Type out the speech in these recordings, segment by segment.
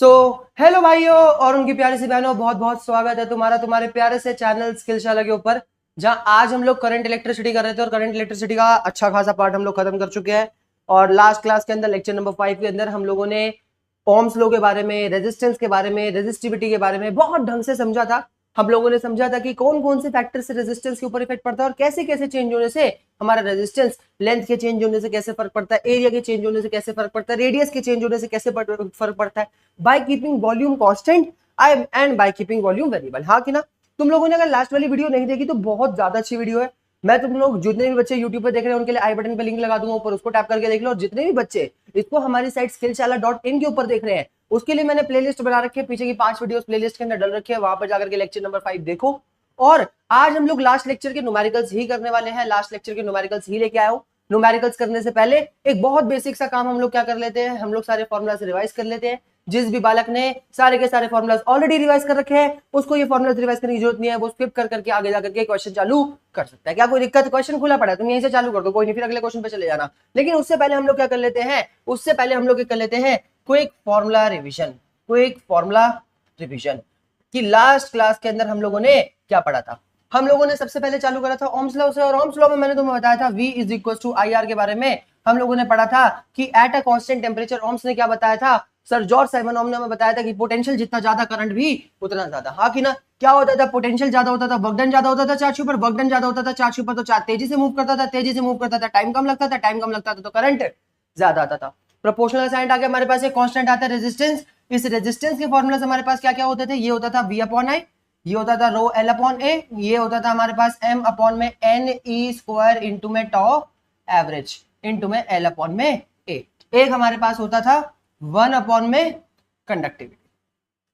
So hello भाइयों और उनकी प्यारी सी बहनों, बहुत बहुत स्वागत है तुम्हारा तुम्हारे प्यारे से चैनल स्किलशाला के ऊपर, जहां आज हम लोग करंट इलेक्ट्रिसिटी कर रहे थे और करंट इलेक्ट्रिसिटी का अच्छा खासा पार्ट हम लोग खत्म कर चुके हैं। और लास्ट क्लास के अंदर लेक्चर नंबर 5 के अंदर हम लोगों ने ओम्स लॉ के बारे में, रेजिस्टेंस के बारे में, रेजिस्टिविटी के बारे में बहुत ढंग से समझा था। हम लोगों ने समझा था कि कौन कौन से फैक्टर से रेजिस्टेंस के ऊपर इफेक्ट पड़ता है और कैसे कैसे चेंज होने से हमारा रेजिस्टेंस, लेंथ के चेंज होने से कैसे फर्क पड़ता है, एरिया के चेंज होने से कैसे फर्क पड़ता है, रेडियस के चेंज होने से कैसे फर्क पड़ता है, by keeping volume constant and by keeping volume variable. हाँ कि ना? तुम लोगों ने अगर लास्ट वाली वीडियो नहीं देखी तो बहुत ज्यादा अच्छी वीडियो है। मैं तुम लोग जितने भी बच्चे यूट्यूब पे देख रहे हैं उनके लिए आई बटन पे लिंक लगा दूंगा ऊपर, उसको टैप करके देख लो। और जितने भी बच्चे इसको हमारी साइट skillshala.in के ऊपर देख रहे हैं उसके लिए मैंने प्लेलिस्ट बना रखी है, पीछे की 5 वीडियोस प्लेलिस्ट के अंदर डल रखी है, वहां पर जाकर के लेक्चर नंबर 5 देखो। और आज हम लोग लास्ट लेक्चर के न्यूमेरिकल्स ही करने वाले हैं, लास्ट लेक्चर के न्यूमेरिकल्स ही लेके आए हो। न्यूमेरिकल्स करने से पहले एक बहुत बेसिक सा काम हम लोग क्या कर लेते हैं, हम लोग सारे फॉर्मुलास रिवाइज कर लेते हैं। जिस भी बालक ने सारे के सारे फॉर्मुलास ऑलरेडी रिवाइज कर रखे हैं उसको ये फॉर्मुलास रिवाइज करने की जरूरत नहीं है, वो स्किप कर करके आगे जाकर के क्वेश्चन चालू कर सकता है। क्या कोई दिक्कत? क्वेश्चन खुला पड़ा है, तुम यहीं से चालू कर दो, कोई नहीं, फिर अगले क्वेश्चन पे चले जाना। लेकिन उससे पहले हम लोग क्या कर लेते हैं, उससे पहले हम लोग कर लेते हैं quick formula revision. Quick formula revision कि लास्ट क्लास के अंदर हम लोगों ने क्या पढ़ा था। हम लोगों ने सबसे पहले चालू करा था ओम्स लॉ से, और ओम्स लॉ में मैंने तुम्हें बताया था V is equal to IR के बारे में। हम लोगों ने पढ़ा था कि at a constant temperature Ohm's ने क्या बताया था, सर जॉर्ज साइमन ओम ने हमें बताया था कि पोटेंशियल जितना ज्यादा करंट भी उतना ज्यादा। हाँ कि ना? क्या होता था, पोटेंशियल ज्यादा होता था वर्क डन ज्यादा होता था चार्ज के ऊपर, वर्क डन ज्यादा होता था चार्ज के ऊपर तो चार्ज तेजी से मूव करता था, तेजी से मूव करता था, टाइम कम लगता था, टाइम कम लगता था तो करंट ज्यादा आता था। प्रोपोर्शनल साइन आगे हमारे पास एक कांस्टेंट आता है रेजिस्टेंस। इस रेजिस्टेंस के फॉर्मूला हमारे पास क्या क्या होते थे, ये होता था V अपॉन I, ये होता था रो L अपॉन A, ये होता था हमारे पास M अपॉन में NE स्क्वायर इंटू में टॉ एवरेज इंटू में L अपॉन में A। एक हमारे पास होता था 1 अपॉन में कंडक्टिविटी,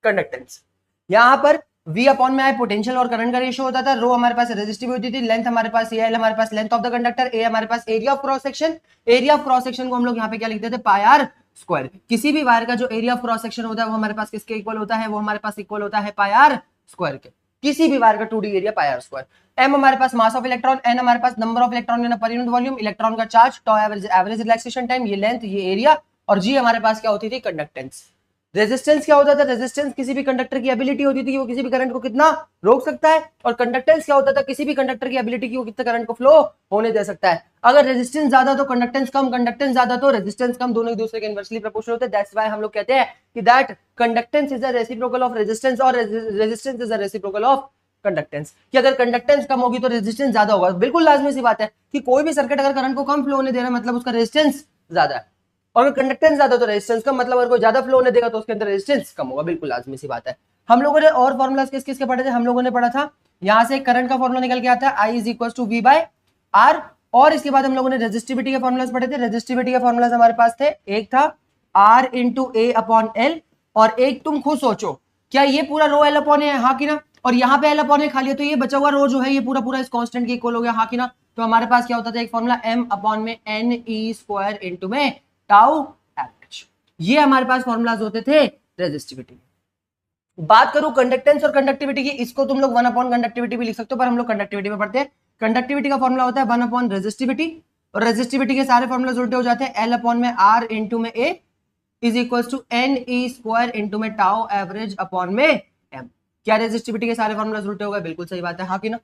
कंडक्टेंस। यहां पर V अपॉन में I पोटेंशियल और करंट का रेशियो होता था, रो हमारे पास रेजिस्टिविटी थी, लेंथ हमारे पास ये, L हमारे पास length of the conductor, A हमारे पास area of cross section. Area of cross section को हम लोग यहाँ पे क्या लिखते थे, पाई आर स्क्वायर। किसी भी वायर का जो एरिया ऑफ क्रॉस सेक्शन होता है वो हमारे पास किसके इक्वल होता है, वो हमारे पास इक्वल होता है पाई आर स्क्वायर के। किसी भी वायर का 2D area pi r square. M हमारे पास मास ऑफ इलेक्ट्रॉन, N हमारे पास number of electron per unit volume, electron का charge, tau average relaxation time, ये लेंथ, ये एरिया, और G हमारे पास क्या होती थी, कंडक्टेंस। रेजिस्टेंस क्या होता था, रेजिस्टेंस किसी भी कंडक्टर की एबिलिटी होती थी कि वो किसी भी करंट को कितना रोक सकता है, और कंडक्टेंस क्या होता था, किसी भी कंडक्टर की एबिलिटी की वो कितना करंट को फ्लो होने दे सकता है। अगर रेजिस्टेंस ज्यादा तो कंडक्टेंस कम, कंडक्टेंस ज्यादा तो रेजिस्टेंस कम, दोनों एक दूसरे के इनवर्सली प्रोपोर्शनल होते हैं। दैट्स व्हाई हम लोग कहते हैं कि that conductance is a reciprocal of resistance और resistance is a reciprocal of conductance. कि अगर कंडक्टेंस कम होगी तो रेजिस्टेंस ज्यादा होगा। बिल्कुल लाजमी सी बात है कि कोई भी सर्किट अगर करंट को कम फ्लो होने दे रहा है मतलब उसका रेजिस्टेंस ज्यादा है, और कंडक्टेंस ज्यादा तो रेजिस्टेंस कम, मतलब अगर कोई ज्यादा फ्लो होने देगा तो उसके अंदर रेजिस्टेंस कम होगा। बिल्कुल लाजमी सी बात है। हम लोगों ने और फॉर्मुलास किस किस के पढ़े थे, हम लोगों ने पढ़ा था यहां से करंट का फॉर्मुला निकल के आता है I is equal to V by R। और इसके बाद हम लोगों ने रेजिस्टिविटी के फॉर्मुलास पढ़े थे। रेजिस्टिविटी के फॉर्मुलास हमारे पास थे, एक था R into A upon L, और एक तुम खुद सोचो क्या ये पूरा रो L अपॉन है, हाँ कि ना? और यहाँ पे L अपॉन है खाली है, तो ये बचा हुआ रो जो है ये पूरा पूरा इस कांस्टेंट के इक्वल हो गया, हाँ कि ना? तो हमारे पास क्या होता था, एक फॉर्मुला M अपॉन में NE स्क्वायर इंटू में टाउ एवरेज। ये हमारे पास फॉर्मुलाज होते थे रेजिस्टिविटी। बात करूं कंडक्टेंस और कंडक्टिविटी की, इसको तुम लोग 1 अपॉन कंडक्टिविटी भी लिख सकते हो, पर हम लोग कंडक्टिविटी में पढ़ते हैं। कंडक्टिविटी का फॉर्मुला होता है 1 अपॉन रेजिस्टिविटी, और रेजिस्टिविटी के सारे फॉर्मुलाज उल्टे हो जाते हैं। L अपॉन में R इंटू में A is equal to NE square into में टाउ एवरेज अपॉन में M। क्या रेजिस्टिविटी के सारे फॉर्मुलाज उल्टे हो गए? बिल्कुल सही बात है, हाँ कि ना?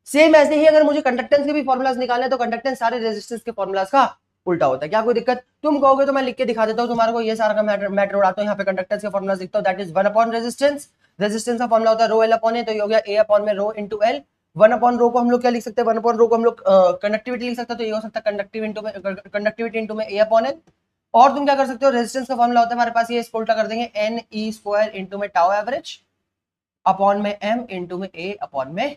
सेम ऐसे ही अगर मुझे कंडक्टेंस के भी फॉर्मुलाज निकालने तो कंडक्टेंस सारे रेजिस्टेंस के फॉर्मुलाज का उल्टा होता है। क्या कोई दिक्कत? तुम कहोगे तो मैं लिख के दिखा देता हूं तुम्हारे को, ये सारा का मैटर उड़ाता हूं। यहाँ पे कंडक्टेंस के फॉर्मुलाज लिखता हूं, that is 1 upon resistance. Resistance का फॉर्मुला होता है रो L अपॉन ए, तो ये हो गया A अपॉन में rho into L। 1 upon rho को हम लोग क्या लिख सकते हैं, 1 अपॉन रो को हम लोग कंडक्टिविटी लिख सकते हैं, तो ये हो सकता है कंडक्टिविटी इंटू में A अपॉन L। और तुम क्या कर सकते हो, रेजिस्टेंस का फॉर्मुला होता है हमारे पास, ये इसको उल्टा कर देंगे, NE स्क्वायर इंटू में टाउ एवरेज अपॉन में M इंटू में A अपॉन में।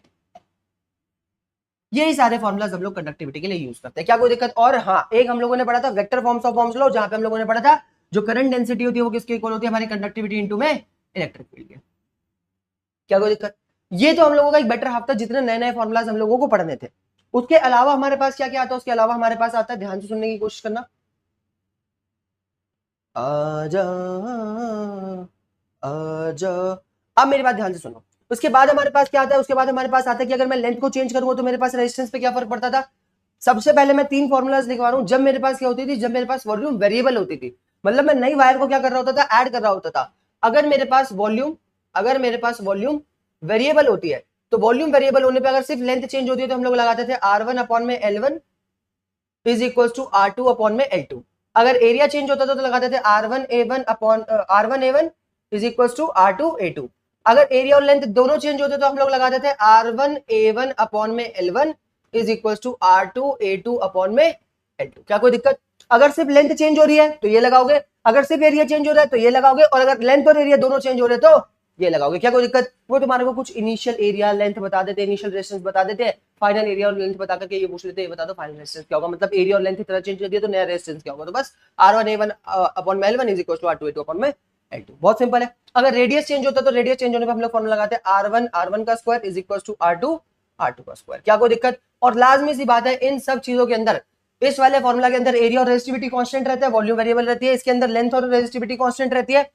यही सारे फॉर्मुलाज हम लोग कंडक्टिविटी के लिए यूज करते हैं। क्या कोई दिक्कत? और हाँ, एक हम लोगों ने पढ़ा था vector forms of Ohm's law, जहां पे हम लोगों ने पढ़ा था जो करंट डेंसिटी होती है वो किसके इक्वल होती है, हमारी कंडक्टिविटी इनटू में इलेक्ट्रिक फील्ड के। क्या कोई दिक्कत? ये तो हम लोगों का एक बेटर हाफ था, जितने नए नए फॉर्मुलाज हम लोगों को पढ़ने थे। उसके अलावा हमारे पास क्या क्या आता है, उसके अलावा हमारे पास आता है, ध्यान से सुनने की कोशिश करना। आजा आजा, अब मेरी बात ध्यान से सुनो। उसके बाद हमारे पास क्या आता है, उसके बाद हमारे पास आता है कि अगर मैं लेंथ को चेंज करूंगा तो मेरे पास रेजिस्टेंस पे क्या फर्क पड़ता था। सबसे पहले मैं 3 फॉर्मुलाज लिखवा रहा हूं। जब मेरे पास क्या होती थी, जब मेरे पास वॉल्यूम वेरिएबल होती थी, मतलब मैं नई वायर को क्या कर रहा होता था, ऐड कर रहा होता था, अगर मेरे पास वॉल्यूम वेरिएबल होती है, तो वॉल्यूम वेरिएबल होने पे अगर सिर्फ लेंथ चेंज होती है तो हम लोग लगाते थे R1 अपॉन में L1 is equal to R2 upon में L2। अगर एरिया चेंज होता था तो लगाते थे R1A1 is equal to R2 A2। अगर एरिया और लेंथ दोनों चेंज होते तो हम लोग लगाते थे R1A1 अपॉन में L1 is equal to R2 A2 upon में L2। क्या कोई दिक्कत? अगर सिर्फ लेंथ चेंज हो रही है तो ये लगाओगे, अगर सिर्फ एरिया चेंज हो रहा है तो ये लगाओगे, और अगर लेंथ और एरिया दोनों चेंज हो रहे तो ये लगाओगे। क्या कोई दिक्कत? वो तुम्हारे को कुछ इनिशियल एरिया लेंथ बता देते, इनिशियल रेजिस्टेंस बता देते, फाइनल एरिया और लेंथ बता करके ये पूछ लेते, ये बता दो फाइनल रेजिस्टेंस क्या होगा, मतलब एरिया और लेंथ की तरह चेंज कर दिया तो नया रेजिस्टेंस क्या होगा। तो बस R1A1 अपॉन में L1 is equal to R2A2 upon में L2। बहुत सिंपल है। अगर रेडियस चेंज होता तो रेडियस चेंज होने पे हम लोग फॉर्मूला लगाते हैं R1 का square is equal to R2 का स्क्वायर। क्या कोई दिक्कत? और लाजमी सी बात है, इन सब चीजों के अंदर, इस वाले फॉर्मूला के अंदर एरिया और रेजिस्टिविटी कांस्टेंट रहता है, वॉल्यूम वेरिएबल रहती है, इसके अंदर लेंथ और रेजिस्टिविटी कांस्टेंट रहती है,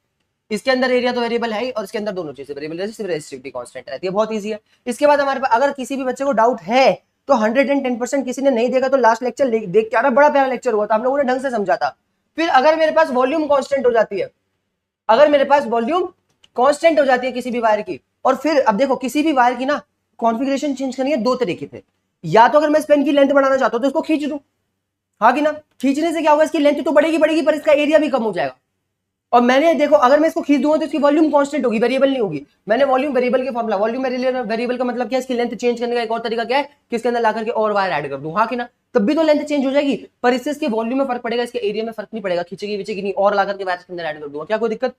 इसके अंदर एरिया तो वेरिएबल है ही, और इसके अंदर दोनों चीजें वेरिएबल, रेजिस्टिविटी कांस्टेंट रहती है। बहुत इजी है। इसके बाद हमारे पास अगर किसी भी बच्चे को डाउट है तो 110% किसी ने नहीं देखा तो लास्ट लेक्चर देख के आना, बड़ा प्यारा लेक्चर हुआ था, हम लोगों ने ढंग से समझा था। फिर अगर मेरे पास वॉल्यूम कांस्टेंट हो जाती है, अगर मेरे पास वॉल्यूम कांस्टेंट हो जाती है किसी भी वायर की, और फिर अब देखो किसी भी वायर की ना कॉन्फ़िगरेशन चेंज करनी है दो तरीके से। या तो अगर मैं इस पेन की लेंथ बढ़ाना चाहता हूं तो इसको खींच दूं, हाँ कि ना? खींचने से क्या होगा, इसकी लेंथ तो बढ़ेगी पर इसका एरिया भी कम हो जाएगा। और मैंने देखो अगर मैं इसको खींच दूंगा तो इसकी वॉल्यूम कांस्टेंट होगी, वेरिएबल नहीं होगी। मैंने वॉल्यूम वेरिएबल के फॉर्मूला, वॉल्यूम वेरिएबल का मतलब क्या है, इसकी लेंथ चेंज करने का एक और तरीका क्या है कि इसके अंदर लाकर के और वायर ऐड कर दूं, हाँ कि ना? तब भी तो लेंथ चेंज हो जाएगी, पर इससे इसके वॉल्यूम में फर्क पड़ेगा, इसके एरिया में फर्क नहीं पड़ेगा, खींचेगी विचेगी नहीं, और लाकर के वायर के अंदर ऐड कर दूंगा। क्या कोई दिक्कत?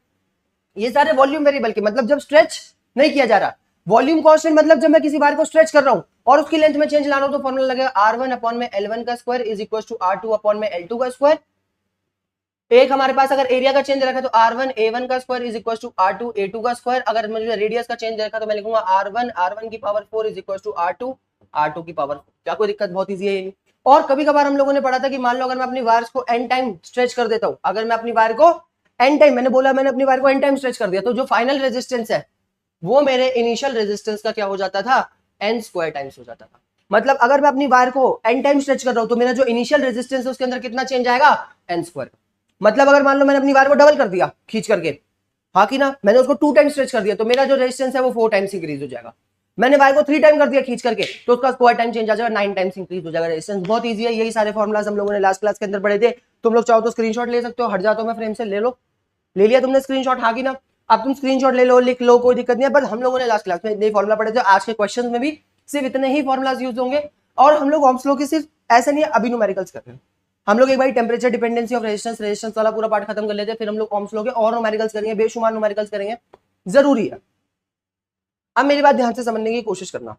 ये सारे वॉल्यूम वेरिएबल के मतलब जब स्ट्रेच नहीं किया जा रहा, वॉल्यूम कांस्टेंट मतलब जब मैं किसी वायर को स्ट्रेच कर रहा हूं और उसकी लेंथ में चेंज ला रहा हूं तो फॉर्मूला लगेगा R1 अपॉन में L1 का square is equal to R2 upon में L2 का स्क्वायर। एक हमारे पास अगर एरिया का चेंज रखा तो R1A1 का square is equal to R2A2 का स्क्वायर। अगर मुझे रेडियस का चेंज रखा तो मैं लिखूंगा R1 की power 4 is equal to R2 की पावर 4। क्या कोई दिक्कत? बहुत इजी है ये। और कभी कभार हम लोगों ने पढ़ा था कि मान लो अगर मैं अपनी वायर्स को एन टाइम स्ट्रेच कर देता हूं, अगर मैं अपनी वायर को एन टाइम, मैंने अपनी वायर को एन टाइम स्ट्रेच कर दिया, तो जो फाइनल रेजिस्टेंस है वो मेरे इनिशियल रेजिस्टेंस का क्या हो जाता था, एन स्क्वायर टाइम्स हो जाता था। मतलब अगर मैं अपनी वायर को एन टाइम स्ट्रेच कर रहा हूं तो मेरा जो इनिशियल रेजिस्टेंस है उसके अंदर कितना चेंज आएगा, एन स्क्वायर। मतलब अगर मान लो मैंने अपनी वायर को डबल कर दिया खींच करके, हाँ कि ना? मैंने उसको 2 टाइम स्ट्रेच कर दिया तो मेरा जो रेजिस्टेंस है वो 4 टाइम्स इंक्रीज हो जाएगा। मैंने वायर को 3 टाइम कर दिया खींच करके तो उसका स्क्वायर टाइम चेंज आ जाएगा, 9 टाइम्स इंक्रीज हो जाएगा रेजिस्टेंस। बहुत इजी है, यही सारे फॉर्मुलाज हम लोगों ने लास्ट क्लास के अंदर पढ़े थे। तुम लोग चाहो तो स्क्रीनशॉट ले सकते हो, हट जाता हूं मैं फ्रेम से, ले लो। ले लिया तुमने स्क्रीनशॉट, हाँ कि ना? अब तुम स्क्रीनशॉट ले लो, लिख लो, कोई दिक्कत नहीं है। बट हम लोगों ने लास्ट क्लास में इतने फॉर्मुला पढ़े थे, आज के क्वेश्चन में भी सिर्फ इतने ही फॉर्मुलाज यूज होंगे। और हम लोग ओम्स लॉ की सिर्फ ऐसा नहीं है अभी न्यूमेरिकल्स कर रहे हैं, हम लोग एक बार टेम्परेचर डिपेंडेंसी ऑफ रेजिस्टेंस वाला पूरा पार्ट खत्म कर लेते हैं, फिर हम लोग ओम्स लॉ के और न्यूमेरिकल्स करेंगे, बेशुमार न्यूमेरिकल्स करेंगे, जरूरी है। अब मेरी बात ध्यान से समझने की कोशिश करना।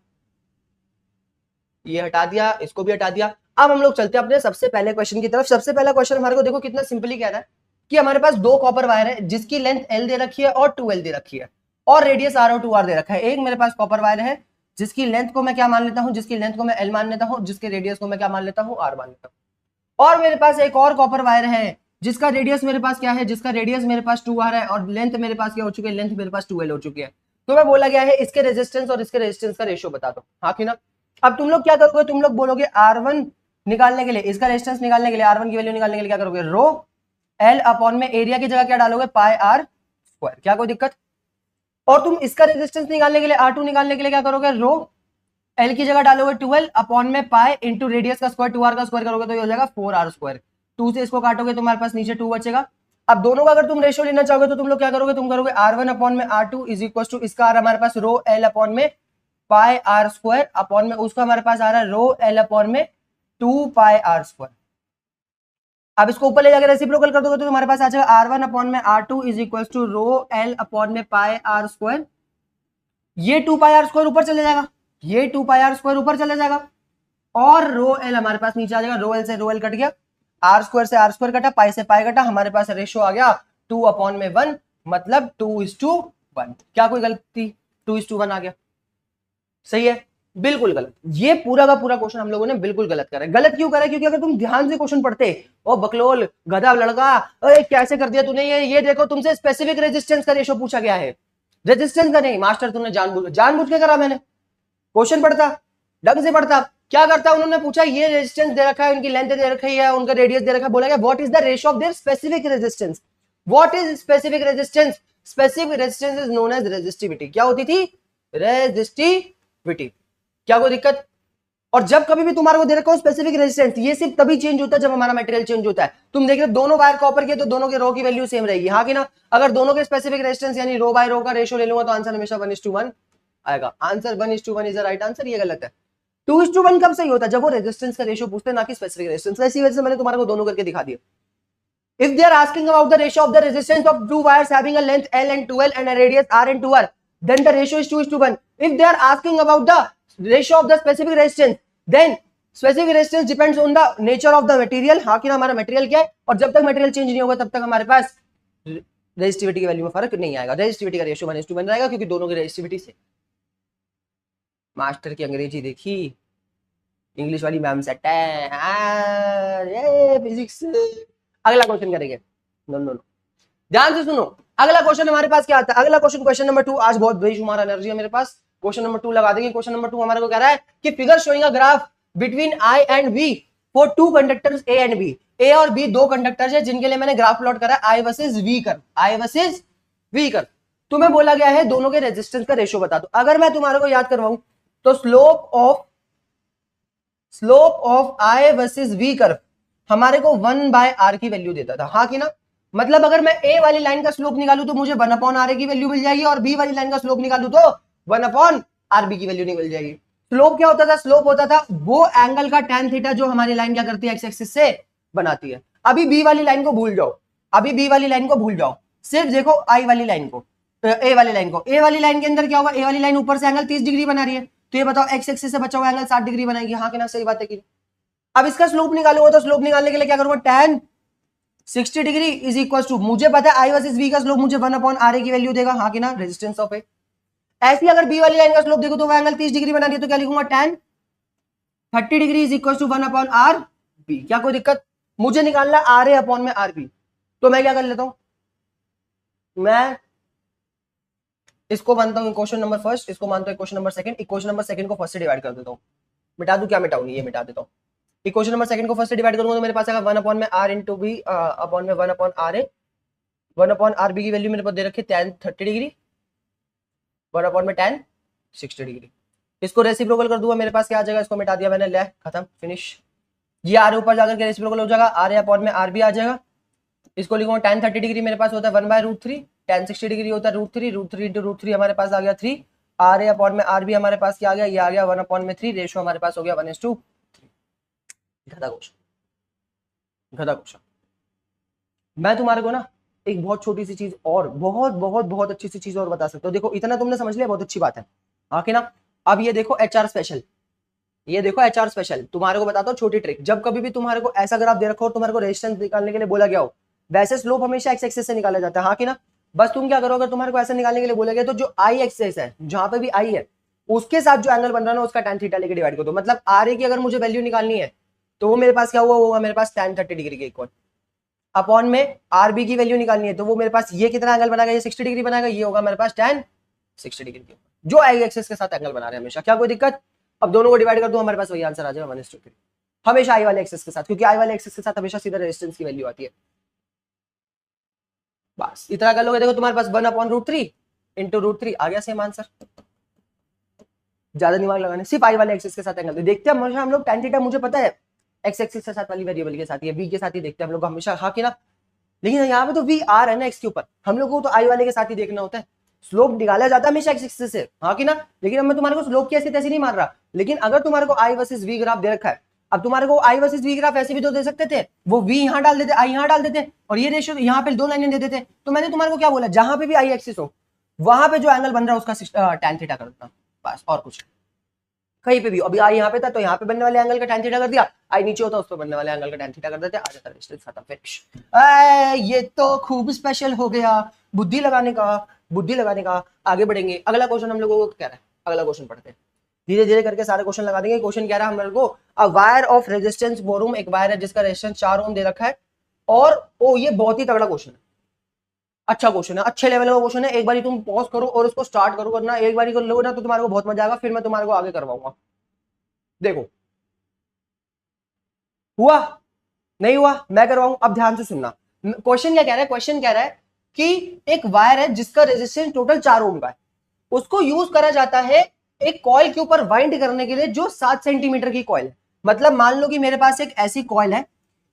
ये हटा दिया, इसको भी हटा दिया। अब हम लोग चलते हैं अपने सबसे पहले क्वेश्चन की तरफ। सबसे पहला क्वेश्चन हमारे को देखो कितना सिंपली कह रहा है कि हमारे पास 2 कॉपर वायर है जिसकी लेंथ L दे रखी है और 2L दे रखी है, और रेडियस R और 2R दे रखा है। एक मेरे पास कॉपर वायर है जिसकी लेंथ को मैं क्या मान लेता हूं, जिसकी लेंथ को मैं L मान लेता हूं, जिसके रेडियस को मैं क्या मान लेता हूं, R मान लेता हूं। और मेरे पास एक और कॉपर वायर है जिसका रेडियस मेरे पास क्या है, जिसका रेडियस मेरे पास 2R है और लेंथ मेरे पास क्या हो चुकी है, लेंथ मेरे पास 2L हो चुकी है। तो मैं बोला गया है इसके रेजिस्टेंस और इसके रेजिस्टेंस का रेशियो बता दो, हाँ कि ना? अब तुम लोग क्या करोगे, तुम लोग बोलोगे R1 निकालने के लिए, इसका रेजिस्टेंस निकालने के लिए, R1 की वैल्यू निकालने के लिए क्या करोगे, रो L अपॉन में एरिया की जगह क्या डालोगे, पाई R स्क्वायर। क्या कोई दिक्कत? और तुम इसका रेजिस्टेंस निकालने के लिए, R2 निकालने के लिए क्या करोगे, रो L की जगह डालोगे 12 अपॉन में पाई इंटू रेडियस का स्क्वायर 2R का स्क्वायर करोगे तो ये हो जाएगा 4R स्क्वायर। 2 से इसको काटोगे तुम्हारे पास नीचे 2 बचेगा। अब दोनों का अगर तुम रेशियो लेना चाहोगे तो तुम लोग क्या करोगे, तुम करोगे R1 अपॉन में R2 इज इक्वल टू इसका आ रहा हमारे पास रो L अपॉन में पाई R स्क्वायर अपॉन में उसका हमारे पास आ रहा है रो L अपॉन में 2 पाई R स्क्वायर। अब इसको ऊपर ले जाकर रेसिप्रोकल कर दोगे तो तुम्हारे पास आ जाएगा R1 अपॉन में R2 is equal to rho L upon में पाई R स्क्वायर। ये 2 पाई R स्क्वायर ऊपर चले जाएगा, ये 2 पाई R स्क्वायर ऊपर चले जाएगा, और रो L हमारे पास नीचे आ जाएगा। रो L से रो L कट गया, R स्क्वायर से R स्क्वायर कटा, पाई से पाई कटा, हमारे पास रेशियो आ गया 2 अपॉन में 1, मतलब 2:1। क्या कोई गलती? 2:1 आ गया, सही है? बिल्कुल गलत। ये पूरा का पूरा क्वेश्चन हम लोगों ने बिल्कुल गलत करा है। गलत क्यों करा है? क्योंकि अगर तुम ध्यान से क्वेश्चन पढ़ते, ओ बकलोल गधा लड़का, अरे कैसे कर दिया तूने ये देखो तुमसे स्पेसिफिक रेजिस्टेंस का रेशियो पूछा गया है, रेजिस्टेंस का नहीं। मास्टर तुमने जानबूझ के करा, मैंने क्वेश्चन पढ़ता, ढंग से पढ़ता। क्या करता, उन्होंने पूछा ये रेजिस्टेंस दे रखा है, उनकी लेंथ दे रखी है, उनका रेडियस दे रखा है, बोला गया what is the ratio of their specific resistance. What is specific resistance? Specific resistance is known as resistivity. क्या होती थी? रेजिस्टिविटी। क्या कोई दिक्कत? और जब कभी भी तुम्हारे को दे रखा हो स्पेसिफिक रेजिस्टेंस, ये सिर्फ तभी चेंज होता है जब हमारा मटेरियल चेंज होता है। तुम देख रहे हो दोनों वायर कॉपर के, तो दोनों के रो की वैल्यू सेम रहेगी, हाँ कि ना? अगर दोनों के स्पेसिफिक रेजिस्टेंस यानी रो बाय रो का रेशियो ले लूंगा तो आंसर हमेशा 1:1 आएगा। Answer 1:1 is the right answer. ये गलत है। 2:1 कब सही होता है? जब वो रेजिस्टेंस का रेशियो पूछते हैं, ना कि स्पेसिफिक रेजिस्टेंस। इसी वजह से मैंने तुम्हारे को दोनों करके दिखा दिया। If they are asking about the ratio of the resistance of two wires having a length L and 2L and a radius R and 2R, then the ratio is 2:1. If they are asking about the ratio of the specific resistance, then specific resistance depends on the nature of the material. हाँ कि ना, हमारा material क्या है, और जब तक material change नहीं होगा तब तक हमारे पास रेजिस्टिविटी की वैल्यू में फर्क नहीं आएगा। रेजिस्टिविटी का रेशियो 1:1 रहेगा, क्योंकि दोनों की रेजिस्टिविटी से। मास्टर की अंग्रेजी देखी, इंग्लिश वाली मैम सेट है, फिजिक्स। अगला क्वेश्चन करेंगे। नो नो नो, ध्यान से सुनो। अगला क्वेश्चन हमारे पास क्या आता है? अगला क्वेश्चन, क्वेश्चन नंबर 2। आज बहुत बेशुमार एनर्जी है मेरे पास। क्वेश्चन नंबर 2 लगा देंगे। क्वेश्चन नंबर 2 हमारे को कह रहा है कि figure showing a graph between I and B for two conductors A and B. A और बी दो कंडक्टर्स है जिनके लिए मैंने ग्राफ प्लॉट करा है आई वर्सेस वी कर। आई वर्सेस वी कर। तुम्हें बोला गया है दोनों के रेजिस्टेंस का रेशियो बता दो। अगर मैं तुम्हारे को याद करवाऊं तो slope of I versus V curve हमारे को 1/r की वैल्यू देता था, हाँ कि ना? मतलब अगर मैं ए वाली लाइन का स्लोप निकालू तो मुझे 1/r की वैल्यू मिल जाएगी, और बी वाली लाइन का स्लोप निकालू तो 1/rb की वैल्यू मिल जाएगी। स्लोप क्या होता था? स्लोप होता था वो एंगल का tan थीटा जो हमारी लाइन क्या करती है, एक्स एक्सिस से बनाती है। अभी बी वाली लाइन को भूल जाओ, अभी बी वाली लाइन को भूल जाओ, सिर्फ देखो आई वाली लाइन को, ए वाली लाइन को। ए वाली लाइन के अंदर क्या होगा? ए वाली लाइन ऊपर से एंगल 30 डिग्री बना रही है, तो ये बताओ एक्स एक्सिस से बचा हुआ एंगल 60 डिग्री बनाएगी, हाँ कि ना? सही बात है कि। अब इसका स्लोप निकालूंगा तो स्लोप निकालने के लिए क्या करूंगा? tan 60 degree is equal to, मुझे पता है आई वर्सेस वी का स्लोप मुझे 1/r की वैल्यू देगा, हाँ कि ना? Resistance of A. ऐसी अगर बी वाली लाइन का स्लोप देखो तो वो एंगल 30 डिग्री बना रही है, तो क्या लिखूंगा? tan 30 degree is equal to 1/r B. क्या कोई दिक्कत? मुझे निकालना आर ए अपॉन में आर बी, तो मैं क्या कर लेता हूं? मैं इसको मानता हूं क्वेश्चन नंबर फर्स्ट, इसको मानता हूं question number second. Equation number second को फर्स्ट से डिवाइड कर देता हूं। मिटा दूं? क्या मिटाऊं? ये मिटा देता हूं। इक्वेशन नंबर सेकंड को फर्स्ट से डिवाइड करूंगा तो मेरे पास आएगा 1/r इंटू बी अपॉन में 1/r ए। 1/r बी की वैल्यू मेरे पास दे रखी है tan 30 डिग्री, 1/में tan 60 डिग्री। इसको रेसिप्रोकल कर दूंगा, मेरे पास क्या आ जाएगा? इसको मिटा दिया मैंने, ले खत्म, फिनिश। ये आर ऊपर जाकर के रेसिप्रोकल हो जाएगा, आर ए अपॉन में आर बी आ जाएगा। इसको लिखूंगा tan 30 डिग्री मेरे पास होता है 1/√3, tan 60 डिग्री होता है √3 इंटू √3 हमारे पास आ गया 3, आर ए अपॉन में आर बी हमारे पास क्या आ गया? ये आ गया 1/3, रेशियो हमारे पास हो गया 1:3। गधा क्वेश्चन। मैं तुम्हारे को ना एक बहुत छोटी सी चीज और बहुत बहुत बहुत अच्छी सी चीज और बता सकता हूँ। देखो इतना तुमने समझ लिया, बहुत अच्छी बात है, हाँ कि ना? अब ये देखो एचआर स्पेशल, ये देखो एचआर स्पेशल, तुम्हारे को बताता हूँ छोटी ट्रिक। जब कभी भी तुम्हारे को ऐसा ग्राफ दे रखो और तुम्हारे को रेजिस्टेंस निकालने के लिए बोला गया हो, वैसे स्लोप हमेशा एक्स एक्सिस से निकाला जाता है, हाँ कि ना? बस तुम क्या करो, अगर तुम्हारे को ऐसा निकालने के लिए बोला गया तो जो आई एक्सिस है, जहां पे भी आई है, उसके साथ जो एंगल बन रहा है ना उसका tan थीटा लेके डिवाइड कर दो। मतलब आर ए की अगर मुझे वैल्यू निकालनी है तो वो मेरे पास क्या हुआ होगा? मेरे पास tan 30 डिग्री के इक्वल। अपॉन में आर बी की वैल्यू निकालनी है तो वो मेरे पास ये कितना एंगल बनाएगा? ये 60 डिग्री बनाएगा, ये होगा मेरे पास tan 60 डिग्री के ऊपर, जो आई एक्सिस के साथ एंगल बना रहे हैं हमेशा। क्या कोई दिक्कत? अब दोनों को डिवाइड कर दो, हमारे पास वही आंसर आ जाएगा 1:3, हमेशा आई वाले एक्सिस के साथ, क्योंकि आई वाले एक्सिस के साथ हमेशा सीधा रेजिस्टेंस की वैल्यू आती है। बस इतना कर लोगे, देखो तुम्हारे पास 1/√3 इंटू √3 आ गया, सेम आंसर। ज्यादा दिमाग लगाने, सिर्फ आई वाले एक्सिस के साथ एंगल देखते हैं हमेशा हम लोग। tan थीटा मुझे पता है एक्स एक्सिस के साथ वाली वेरिएबल के साथ, ये बी के साथ ही देखते हैं हम लोग हमेशा, हाँ कि ना? लेकिन यहाँ पे तो वी आर है ना एक्स के ऊपर, हम लोग को तो आई वाले के साथ ही देखना होता है। स्लोप निकाला जाता है हमेशा एक्स एक्सिस से, हाँ कि ना? लेकिन अब मैं तुम्हारे को स्लोप की ऐसी तैसी नहीं मार रहा। लेकिन अगर तुम्हारे को आई वर्सेस वी ग्राफ दे रखा है, अब तुम्हारे को आई वर्सेस वी ग्राफ ऐसे भी तो दे सकते थे, वो वी यहाँ डाल देते, आई यहाँ डाल देते, और ये रेशियो यहाँ पे 2 लाइनें दे देते। तो मैंने तुम्हारे को क्या बोला? जहां पे भी आई एक्सिस हो वहां पे जो एंगल बन रहा है उसका tan थीटा कर देना, बस, और कुछ कहीं पे भी। अभी आई यहाँ पे था तो यहाँ पे बनने वाले एंगल का tan थीटा कर दिया, आई नीचे होता उस पर बनने वाले एंगल का tan थीटा कर देते, आ जाता रेजिस्टेंस खत्म, फिनिश। ये तो खूब स्पेशल हो गया, बुद्धि लगाने का। आगे बढ़ेंगे, अगला क्वेश्चन हम लोगों को क्या है? अगला क्वेश्चन पढ़ते हैं, धीरे धीरे करके सारे क्वेश्चन लगा देंगे। क्वेश्चन कह रहा है हम लोग को अ वायर ऑफ रेजिस्टेंस 4 ओम, एक वायर है जिसका रेजिस्टेंस 4 ओम दे रखा है, और ओ ये बहुत ही तगड़ा क्वेश्चन है, अच्छा क्वेश्चन है, अच्छे लेवल का क्वेश्चन है। एक बार तुम पॉज करो और उसको स्टार्ट करो करना, एक बार कर लो ना तो तुम्हारे को बहुत मजा आएगा, फिर मैं तुम्हारे को आगे करवाऊंगा। देखो हुआ नहीं हुआ, मैं करवाऊं, अब ध्यान से सुनना। क्वेश्चन क्या कह रहा है? क्वेश्चन कह रहा है कि एक वायर है जिसका रेजिस्टेंस टोटल 4 ओम का है, उसको यूज करा जाता है एक कॉइल के ऊपर वाइंड करने के लिए जो 7 सेंटीमीटर की कॉइल है। मतलब मान लो कि मेरे पास एक ऐसी कॉइल है,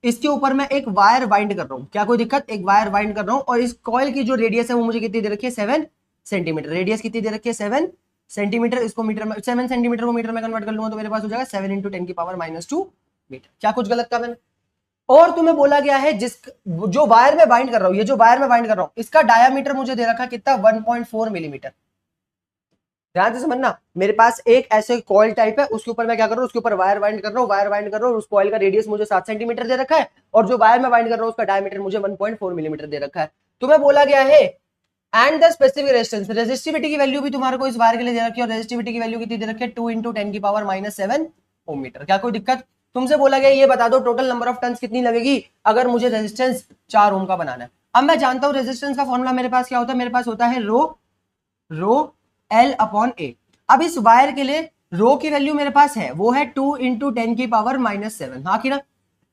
इसके ऊपर मैं एक वायर वाइंड कर रहा हूं, क्या कोई दिक्कत, एक वायर वाइंड कर रहा हूं और इस कॉइल की जो रेडियस है वो मुझे कितनी दे रखी है 7 सेंटीमीटर। रेडियस कितनी दे रखी है 7 सेंटीमीटर। इसको मीटर में 7 सेंटीमीटर को मीटर में कन्वर्ट कर लूंगा तो मेरे पास हो जाएगा 7 × 10⁻² मीटर। क्या कुछ गलत का मैंने? और तुम्हें बोला गया है जिस जो वायर में बाइंड कर रहा हूं, ये जो वायर में बाइंड कर रहा हूं इसका डायामीटर मुझे दे रखा है कितना 1.4 मिलीमीटर। ध्यान से समझना, मेरे पास एक ऐसे कॉइल टाइप है, उसके ऊपर मैं क्या कर रहा हूँ, उसके ऊपर वायर वाइंड कर रहा हूँ, वायर वाइंड कर रहा हूँ, उस कॉइल का रेडियस मुझे 7 सेंटीमीटर दे रखा है और जो वायर में वाइंड कर रहा हूँ उसका डायमीटर मुझे 1.4 मिलीमीटर दे रखा है। तुम्हें बोला गया है and the specific resistance, resistivity की वैल्यू भी तुम्हारे को इस वायर के लिए दे रखी है और रेजिस्टिविटी की वैल्यू कितनी दे रखी है 2 × 10⁻⁷ ओम मीटर। क्या कोई दिक्कत? तुमसे बोला गया ये बता दो टोटल नंबर ऑफ टन्स कितनी लगेगी अगर मुझे रेजिस्टेंस 4 ओम का बनाना है। अब मैं जानता हूं रेजिस्टेंस का फॉर्मूला मेरे पास क्या होता है, मेरे पास होता है रो L/A। अब इस वायर के लिए रो की वैल्यू मेरे पास है वो है 2 × 10⁻⁷। हाँ कि ना?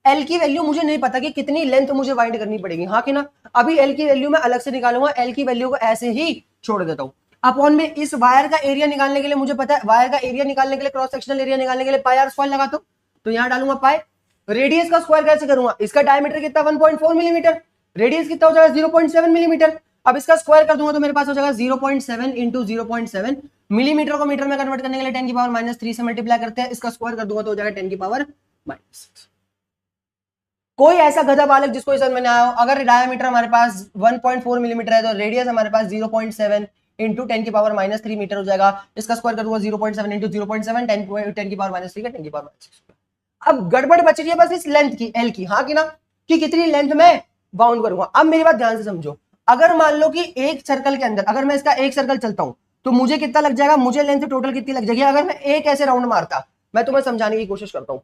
एल की वैल्यू मुझे नहीं पता कि कितनी लेंथ मुझे वाइंड करनी पड़ेगी। हाँ कि ना? अभी एल की वैल्यू मैं अलग से निकालूंगा, एल की वैल्यू को ऐसे ही छोड़ देता हूं। अपॉन में इस वायर का एरिया निकालने के लिए मुझे पता है, वायर का एरिया निकालने के लिए, क्रॉस सेक्शनल एरिया निकालने के लिए पाई आर स्क्वायर लगाता हूं, तो यहां डालूंगा पाई। रेडियस का स्क्वायर कैसे करूंगा, इसका डायमीटर कितना 1.4 मिलीमीटर, रेडियस कितना हो जाएगा 0.7 मिलीमीटर। अब इसका स्क्वायर कर दूंगा तो मेरे पास हो जाएगा 0.7 × 0.7 मिलीमीटर को मीटर में कन्वर्ट करने के लिए 10⁻³ से मल्टीप्लाई करते हैं, इसका स्क्वायर कर दूंगा तो हो जाएगा 10⁻⁻6। कोई ऐसा गधा बालक जिसको समझ में ना आया, अगर डायमीटर हमारे पास 1.4 मिलीमीटर है तो रेडियस हमारे पास 0.7 × 10⁻³ मीटर हो जाएगा, इसका स्क्वायर कर दूंगा 0.7 × 0.7 10⁻³ का 10⁻6। अब गड़बड़ बच रही है बस इस लेंथ की, एल की। हाँ कि ना? कि कितनी लेंथ में बाउंड करूंगा। अब मेरी बात ध्यान से समझो, अगर मान लो कि एक सर्कल के अंदर अगर मैं इसका एक सर्कल चलता हूं तो मुझे कितना लग जाएगा, मुझे लेंथ टोटल कितनी लग जाएगी अगर मैं एक ऐसे राउंड मारता। मैं तुम्हें समझाने की कोशिश करता हूं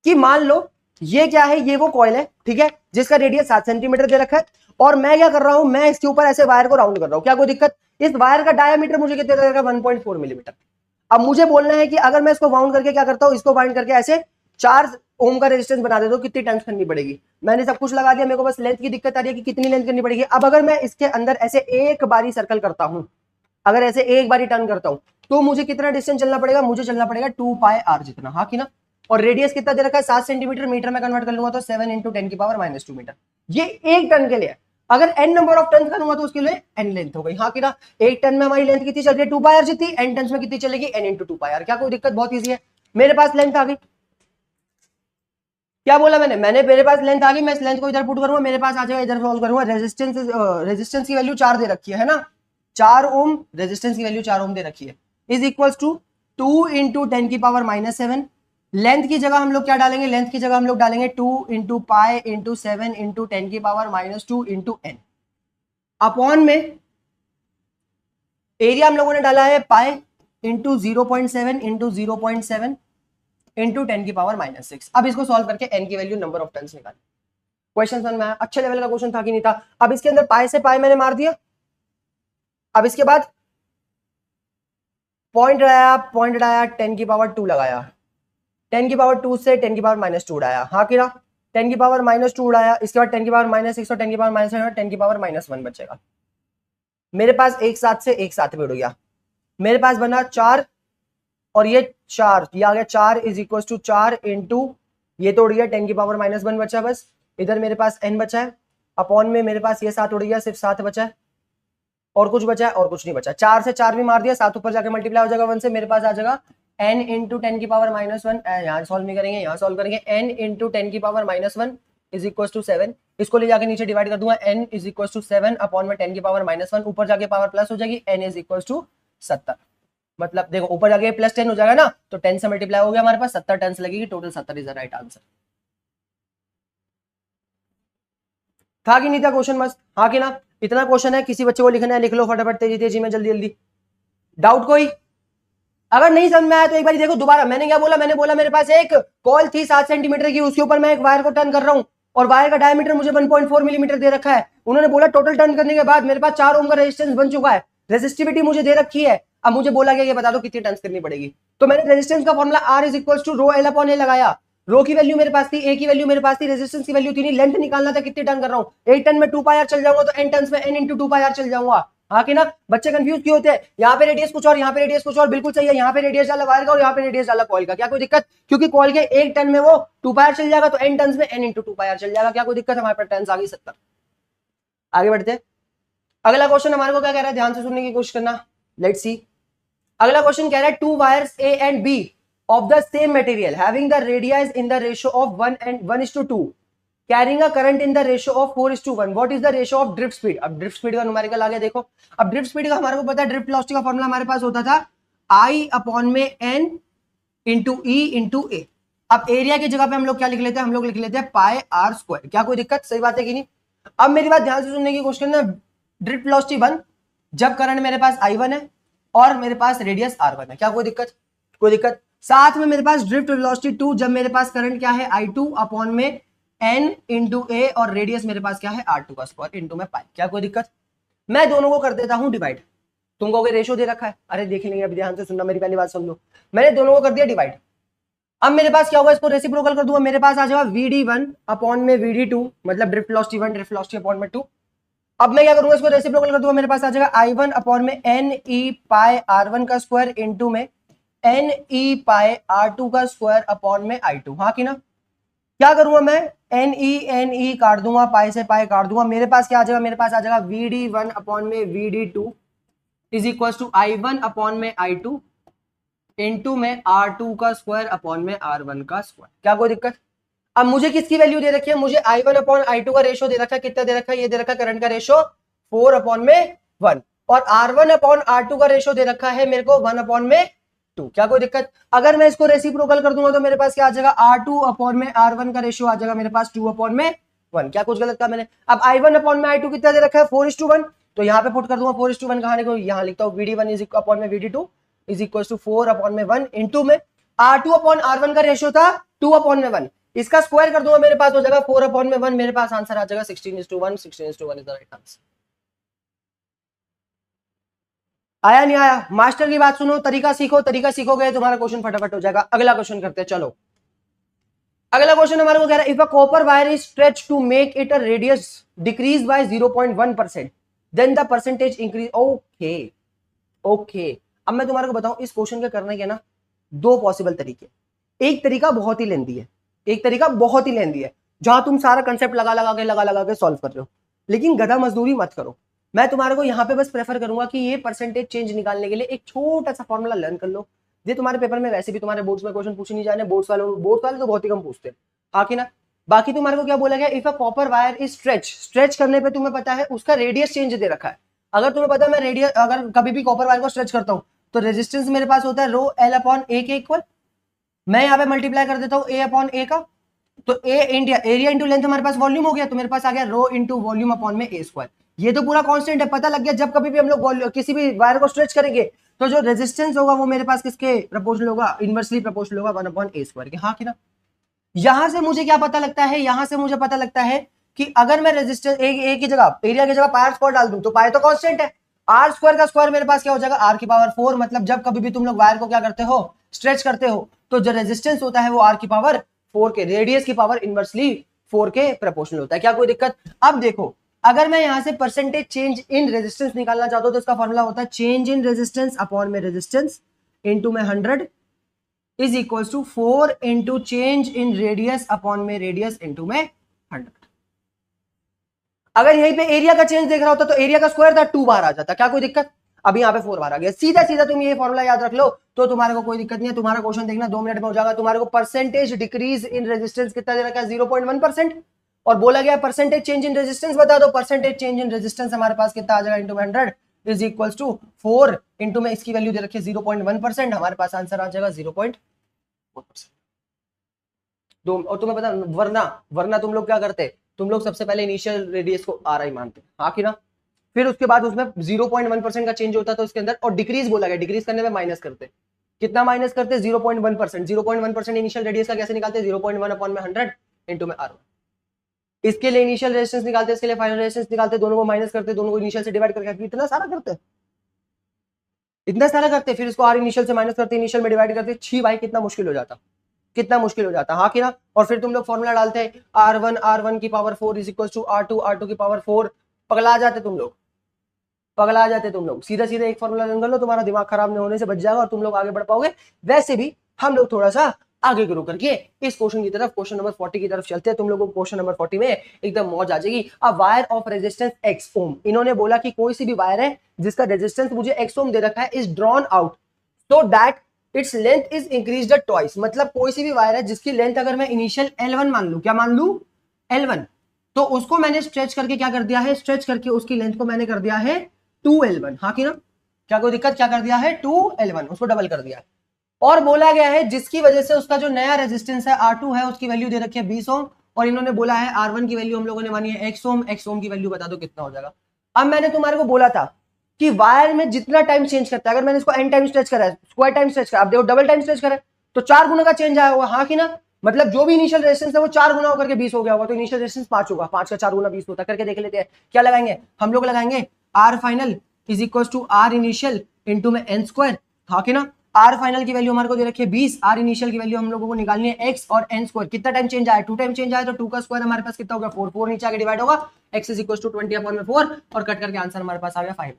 कि मान लो ये क्या है, ये वो कॉइल है, ठीक है, जिसका रेडियस 7 सेंटीमीटर दे रखा है और मैं क्या कर रहा हूं, मैं इसके ऊपर ऐसे वायर को राउंड कर रहा हूं। क्या कोई दिक्कत? इस वायर का डायमीटर मुझे कितने दे रखा है 1.4 मिलीमीटर। अब मुझे बोलना है कि अगर मैं इसको बाउंड करके क्या करता हूं, इसको बाइंड करके ऐसे 4 ओम का रेजिस्टेंस बना देता हूं, कितनी टर्न्स करनी पड़ेगी। मैंने सब कुछ लगा दिया, मेरे को बस लेंथ की दिक्कत आ रही है कि कितनी लेंथ करनी पड़ेगी। अब अगर मैं इसके अंदर ऐसे एक बारी सर्कल करता हूं, अगर ऐसे एक बारी टर्न करता हूं तो मुझे कितना डिस्टेंस चलना पड़ेगा, मुझे चलना पड़ेगा 2πr जितना। हाँ कि ना? और रेडियस कितना दे रखा है 7 सेंटीमीटर, मीटर में कन्वर्ट कर लूंगा तो 7 × 10⁻⁻² मीटर। ये एक टन के लिए है। अगर n नंबर ऑफ टन करूंगा तो उसके लिए n लेंथ हो गई। हाँ कि ना? एक टन में हमारी लेंथ कितनी चल रही है 2πr जितनी, n टन में कितनी चलेगी n × 2πr। क्या कोई दिक्कत? बहुत ईजी है। मेरे पास लेंथ आ गई, क्या बोला मैंने मेरे पास लेंथ आ गई, मैं इस लेंथ को इधर पुट करूंगा, मेरे पास आ जाएगा, इधर सॉल्व करूंगा। रेजिस्टेंस की वैल्यू 4 दे रखी है ना, 4 ओम रेजिस्टेंस की वैल्यू 4 ओम दे रखी है, इज इक्वल्स टू 2 × 10⁻⁷। लेंथ की जगह हम लोग क्या डालेंगे, लेंथ की जगह हम लोग डालेंगे 2 × π × 7 × 10⁻² × n। अपॉन में एरिया हम लोगों ने डाला है पाई × 0.7 × 0.7 × 10⁻⁻6। अब इसको सॉल्व करके n की वैल्यू नंबर ऑफ टन्स निकालें। क्वेश्चन समझ में आया? अच्छे लेवल का क्वेश्चन था कि नहीं था? अब इसके अंदर पाई से पाई मैंने मार दिया। अब इसके बाद पॉइंट लगाया 10⁻² लगाया, 10⁻² से 10⁻⁻² उड़ाया। हाँ कि ना? 10⁻⁻² उड़ाया, इसके बाद 10⁻�6 और 10⁻⁻1 बचेगा। मेरे पास एक साथ से एक साथ में उड़ गया, मेरे पास बना 4 और ये 4, ये आ गया 4 = 4 × ये तो उड़ गया 10⁻⁻1 बचा, बस इधर मेरे पास n बचा है। अपॉन में मेरे पास ये 7 उड़ गया, सिर्फ 7 बचा है, और कुछ बचा है और कुछ नहीं बचा। 4 से 4 भी मार दिया, 7 ऊपर जाकर मल्टीप्लाई हो जाएगा 1 से, मेरे पास आ जाएगा n × 10⁻⁻1। यहाँ सॉल्व नहीं करेंगे, यहाँ सॉल्व करेंगे। n × 10⁻⁻1 = 7। इसको ले जाके नीचे डिवाइड कर दूंगा, n = 7 अपॉन में 10⁻⁻1, ऊपर जाके पावर प्लस हो जाएगी, n = 70। मतलब देखो ऊपर जाके प्लस 10 हो जाएगा ना, तो 10 से मल्टीप्लाई हो गया, हमारे पास 70 टन्स लगेगी, total 70 is the right answer. था कि नहीं था क्वेश्चन? मस्त। हाँ कि ना? इतना क्वेश्चन है, किसी बच्चे को लिखना है लिख लो फटाफट, तेजी तेजी में, जल्दी जल्दी। डाउट कोई? अगर नहीं समझ में आया तो एक बार देखो दोबारा। मैंने क्या बोला, मैंने बोला मेरे पास एक कॉल थी 7 सेंटीमीटर की, उसके ऊपर मैं एक वायर को टर्न कर रहा हूं और वायर का डायमीटर मुझे 1.4 मिलीमीटर दे रखा है। उन्होंने बोला टोटल टर्न करने के बाद मेरे पास 4 ओम का रेजिस्टेंस बन चुका है, रेजिस्टिविटी मुझे दे रखी है। अब मुझे बोला गया ये बता दो कितनी टर्न्स करनी पड़ेगी, तो मैंने रेजिस्टेंस का फॉर्मूला R = ρ L/A लगाया। रो की वैल्यू मेरे पास थी, ए की वैल्यू मेरे पास थी, रेजिस्टेंस की वैल्यू थी नहीं, लेंथ निकालना था कितने टर्न कर रहा हूं, 8 टर्न में 2 पाई आर चल जाऊंगा तो n टर्न्स में n इंटू 2 पाई आर चल जाऊंगा। हाँ कि ना, बच्चे कंफ्यूज क्यों होते हैं, यहाँ पे रेडियस कुछ और, यहाँ पे रेडियस कुछ और, बिल्कुल सही है, यहाँ पे रेडियस डाला वायर का और यहाँ पे रेडियस डाला कॉइल का, क्या कोई दिक्कत, क्योंकि कॉइल के एक टर्न में वो 2 पाई आर चल जाएगा तो n टर्न्स में n इंटू 2 पाई आर चल जाएगा, क्या कोई दिक्कत, हमारे पास टर्न्स आ गई 70। आगे बढ़ते हैं, अगला क्वेश्चन हमारे को क्या कह रहा है, ध्यान से सुनने की कोशिश करना, लेट्स सी। अगला क्वेश्चन कह रहा है two wires A and B of the same material having the radius in the ratio of 1:2 carrying a current in the ratio of 4:1, what is the ratio of drift speed। अब drift speed का numerical आ गया, देखो अब drift speed का हमारे को पता है, ड्रिफ्ट वेलोसिटी का फॉर्मूला हमारे पास होता था I अपॉन में n इंटू E इंटू ए। अब एरिया की जगह पे हम लोग क्या लिख लेते हैं, हम लोग लिख लेते हैं पाई आर स्क्वायर, क्या कोई दिक्कत, सही बात है कि नहीं। अब मेरी बात ध्यान से सुनने की कोशिश करना, ड्रिफ्ट वेलोसिटी 1 जब करंट मेरे पास I1 है और मेरे पास रेडियस R1 है, क्या कोई दिक्कत, कोई दिक्कत। साथ में मेरे पास ड्रिफ्ट वेलोसिटी 2 जब मेरे पास करंट क्या है I2 अपॉन में n इंटू ए और रेडियस मेरे पास क्या है R2 का स्क्वायर इंटू में पाई, क्या कोई दिक्कत। मैं दोनों को कर देता हूं डिवाइड, तुम कहोगे रेशो दे रखा है, अरे देख लेंगे, अभी ध्यान से सुनना, मेरी पहली बात समझो, मैंने दोनों को कर दिया डिवाइड। अब मेरे पास क्या होगा, इसको रेसिप्रोकल कर दूंगा, मेरे पास आ जाएगा VD1 अपॉन में VD2, मतलब drift velocity 1 drift velocity upon में 2। अब मैं क्या करूंगा, इसको रेसिप्रोकल कर दूंगा, मेरे पास आ जाएगा I1 अपॉन में NE पाई R1 का स्क्वायर इंटू में NE पाई R2 का स्क्वायर अपॉन में I2। हाँ कि ना, क्या करूंगा मैं, NE काट दूंगा, पाई से पाई काट दूंगा, मेरे पास क्या आ जाएगा, मेरे पास आ जाएगा VD1 अपॉन में VD2 is equal to I1 upon में I2 इंटू में R2 का स्क्वायर अपॉन में R1 का स्क्वायर, क्या कोई दिक्कत। अब मुझे किसकी वैल्यू दे रखी है, मुझे I1 अपॉन I2 का रेशो दे रखा है, कितना दे रखा है, ये दे रखा है करंट का रेशो 4 अपॉन में 1 और R1 अपॉन R2 का रेशो दे रखा है मेरे को 1 अपॉन में 2, क्या कोई दिक्कत। अगर मैं इसको रेसिप्रोकल कर दूंगा तो मेरे पास क्या आ जाएगा, R2 अपॉन में R1 का रेशो आ जाएगा मेरे पास 2 अपॉन में 1, क्या कुछ गलत कहा मैंने। अब I1 अपॉन में I2 कितना दे रखा है 4:1, तो यहाँ पे पुट कर दूंगा 4:1 कहानी को, यहाँ लिखता हूँ VD1 इज अपॉन में VD2 is equal to 4 upon में 1 इंटू में R2 अपॉन R1 का रेशो था 2 अपॉन में 1, इसका स्क्वायर कर दूंगा, मेरे पास हो जाएगा 4 अपॉन में 1, मेरे पास आंसर आ जाएगा 16:1, 16:1 इज द राइट आंसर। आया नहीं आया, मास्टर की बात सुनो, तरीका सीखो, तरीका सीखोगे तुम्हारा क्वेश्चन फटाफट हो जाएगा। अगला क्वेश्चन करते हैं, चलो अगला क्वेश्चन हमारे को कह रहा है if a copper wire is stretch to make it a radius decrease by 0.1% then the percentage increase. Okay okay, अब मैं तुम्हारे को बताऊं इस क्वेश्चन के करने के ना दो पॉसिबल तरीके, एक तरीका बहुत ही लेंदी है, एक तरीका बहुत ही लेंदी है जहां तुम सारा कंसेप्ट लगा के सॉल्व कर रहे हो, लेकिन गधा मजदूरी मत करो। मैं तुम्हारे को यहाँ पे बस प्रेफर करूंगा कि ये परसेंटेज चेंज निकालने के लिए एक छोटा सा फॉर्मूला लर्न कर लो, ये तुम्हारे पेपर में वैसे भी तुम्हारे बोर्ड्स में क्वेश्चन पूछे नहीं जाने, बोर्ड्स वाले तो बहुत ही कम पूछते हैं, हाँ कि ना। बाकी तुम्हारे को क्या बोला गया, if a copper wire is stretch करने पे तुम्हें पता है उसका रेडियस चेंज दे रखा है। अगर तुम्हें पता है मैं रेडियस, अगर कभी भी कॉपर वायर को स्ट्रेच करता हूं तो रेजिस्टेंस मेरे पास होता है रो L अपॉन ए के इक्वल, मैं यहाँ पे मल्टीप्लाई कर देता हूँ ए अपॉन ए का, तो ए इंडिया एरिया इंटू लेंथ हमारे पास वॉल्यूम हो गया, तो मेरे पास आ गया रो इंटू वॉल्यूम अपॉन में ए स्क्वायर। ये तो पूरा कांस्टेंट है, पता लग गया, जब कभी भी हम लोग किसी भी वायर को स्ट्रेच करेंगे तो जो रेजिस्टेंस होगा वो मेरे पास किसके प्रोपोर्शनल होगा, इनवर्सली प्रोपोर्शनल होगा 1 अपॉन ए स्क्वायर के, हाँ कि ना। यहां से मुझे क्या पता लगता है, यहां से मुझे पता लगता है कि अगर मैं रेजिस्टेंस ए की जगह एरिया की जगह पाई स्क्वायर डाल दूं तो पाई तो कांस्टेंट है, आर स्क्वायर का स्क्वायर मेरे पास क्या हो जाएगा आर की पावर 4, मतलब जब कभी भी तुम लोग वायर को क्या करते हो स्ट्रेच करते हो तो जो रेजिस्टेंस होता है वो आर की पावर 4 के, रेडियस की पावर इनवर्सली 4 के प्रोपोर्शनल होता है, क्या कोई दिक्कत। अब देखो अगर मैं यहां से परसेंटेज चेंज इन रेजिस्टेंस निकालना चाहता हूं तो इसका फॉर्मूला होता है चेंज इन रेजिस्टेंस अपॉन में रेजिस्टेंस इंटू में 100 is equal to 4 into change in radius upon में रेडियस इंटू में 100। अगर यहीं पे एरिया का चेंज देख रहा होता तो एरिया का स्क्वायर था 2 बार आ जाता, क्या कोई दिक्कत। अब यहाँ पे 4 बार आ गया, सीधा सीधा तुम ये फॉर्मूला याद रख लो तो तुम्हारे को कोई दिक्कत नहीं है। तुम्हारा क्वेश्चन देखना 2 मिनट में हो जाएगा। तुम्हारे को परसेंटेज डिक्रीज इन रेजिस्टेंस कितना दे रखा है 0.1% और बोला गया परसेंटेज चेंज इन रेजिस्टेंस बता दो। परसेंटेज चेंज इन रेजिस्टेंस हमारे पास कितना आ जाएगा into 100 is equal to 4 into में इसकी वैल्यू दे रखी है 0.1%, हमारे पास आंसर आ जाएगा 0.4%। और तुम्हें पता वरना तुम लोग क्या करते, तुम लोग सबसे पहले इनिशियल रेडियस को आर आई मानते, हाँ कि ना, फिर उसके बाद उसमें 0.1% का चेंज होता था उसके अंदर, और डिक्रीज बोला गया, डिक्रीज करने में माइनस करते, कितना माइनस करते 0.1%। 0.1% इनिशियल रेडियस का कैसे निकालते 0.1 अपॉन में 100 इंटू में R1। इसके लिए इनिशियल रेजिस्टेंस निकालते, इसके लिए फाइनल रेजिस्टेंस निकालते, दोनों को माइनस करते, दोनों को इनिशियल से डिवाइड करके इतना सारा करते, फिर इसको आर इनिशियल से माइनस करते, इनिशियल में डिवाइड करते, छी भाई कितना मुश्किल हो जाता। कितना मुश्किल हो जाता, हाँ कि ना। और फिर तुम लोग फॉर्मूला डालते हैं R1 की power 4 is equal to R2 की पावर 4, पगला जाते तुम लोग, पगला जाते तुम लोग। सीधा सीधा एक फॉर्मूला लर्न कर लो, तुम्हारा दिमाग खराब नहीं होने से बच जाएगा और तुम लोग आगे बढ़ पाओगे। वैसे भी हम लोग थोड़ा सा आगे ग्रो करके इस क्वेश्चन की तरफ, क्वेश्चन नंबर 40 की तरफ चलते हैं। तुम लोगों को क्वेश्चन नंबर 40 में एकदम मौज आ जाएगी। A wire of resistance x ओम, इन्होंने बोला कि कोई सी भी वायर है जिसका रेजिस्टेंस मुझे x ओम दे रखा है, is drawn out so that its length is increased twice. मतलब कोई सी भी वायर है जिसकी लेंथ अगर मैं इनिशियल L1 मान लू, क्या मान लू, L1, तो उसको मैंने स्ट्रेच करके क्या कर दिया है, स्ट्रेच करके उसकी लेंथ को मैंने कर दिया है 2L1, हाँ कि ना। क्या कोई दिक्कत, क्या कर दिया है 2L1, उसको डबल कर दिया है। और बोला गया है जिसकी वजह से उसका जो नया रेजिस्टेंस है R2 है, उसकी वैल्यू दे रखी है 20 ओम, और इन्होंने बोला है R1 की वैल्यू हम लोगों ने मानी है x ओम की वैल्यू बता दो कितना हो जाएगा। अब मैंने तुम्हारे को बोला था कि वायर में जितना टाइम चेंज करता है, अगर मैंने इसको n टाइम स्ट्रेच करा है, स्क्वायर टाइम स्ट्रेच करा, अब देखो डबल टाइम स्ट्रेच करा है, तो 4 गुना का चेंज आया होगा, हाँ कि ना। मतलब जो भी इनिशियल रेजिस्टेंस है वो 4 गुना होकर के 20 हो गया होगा, तो इनिशियल रेजिस्टेंस 5 होगा, 5 का 4 गुना 20 होता है। करके देख लेते हैं क्या लगाएंगे हम लोग, लगाएंगे R final is equal to R initial into में n स्क्वायर, हाँ कि ना। R फाइनल की वैल्यू हमारे को दे रखी है 20, R इनिशियल की वैल्यू हम लोगों को निकालनी है x और n स्क्वायर। कितना टाइम चेंज आया, 2 टाइम चेंज आया, तो 2 का स्क्वायर हमारे पास कितना होगा 4, 4 नीचे आके डिवाइड होगा, x इज इक्वल टू 20/4 और कट करके आंसर हमारे पास आ गया 5।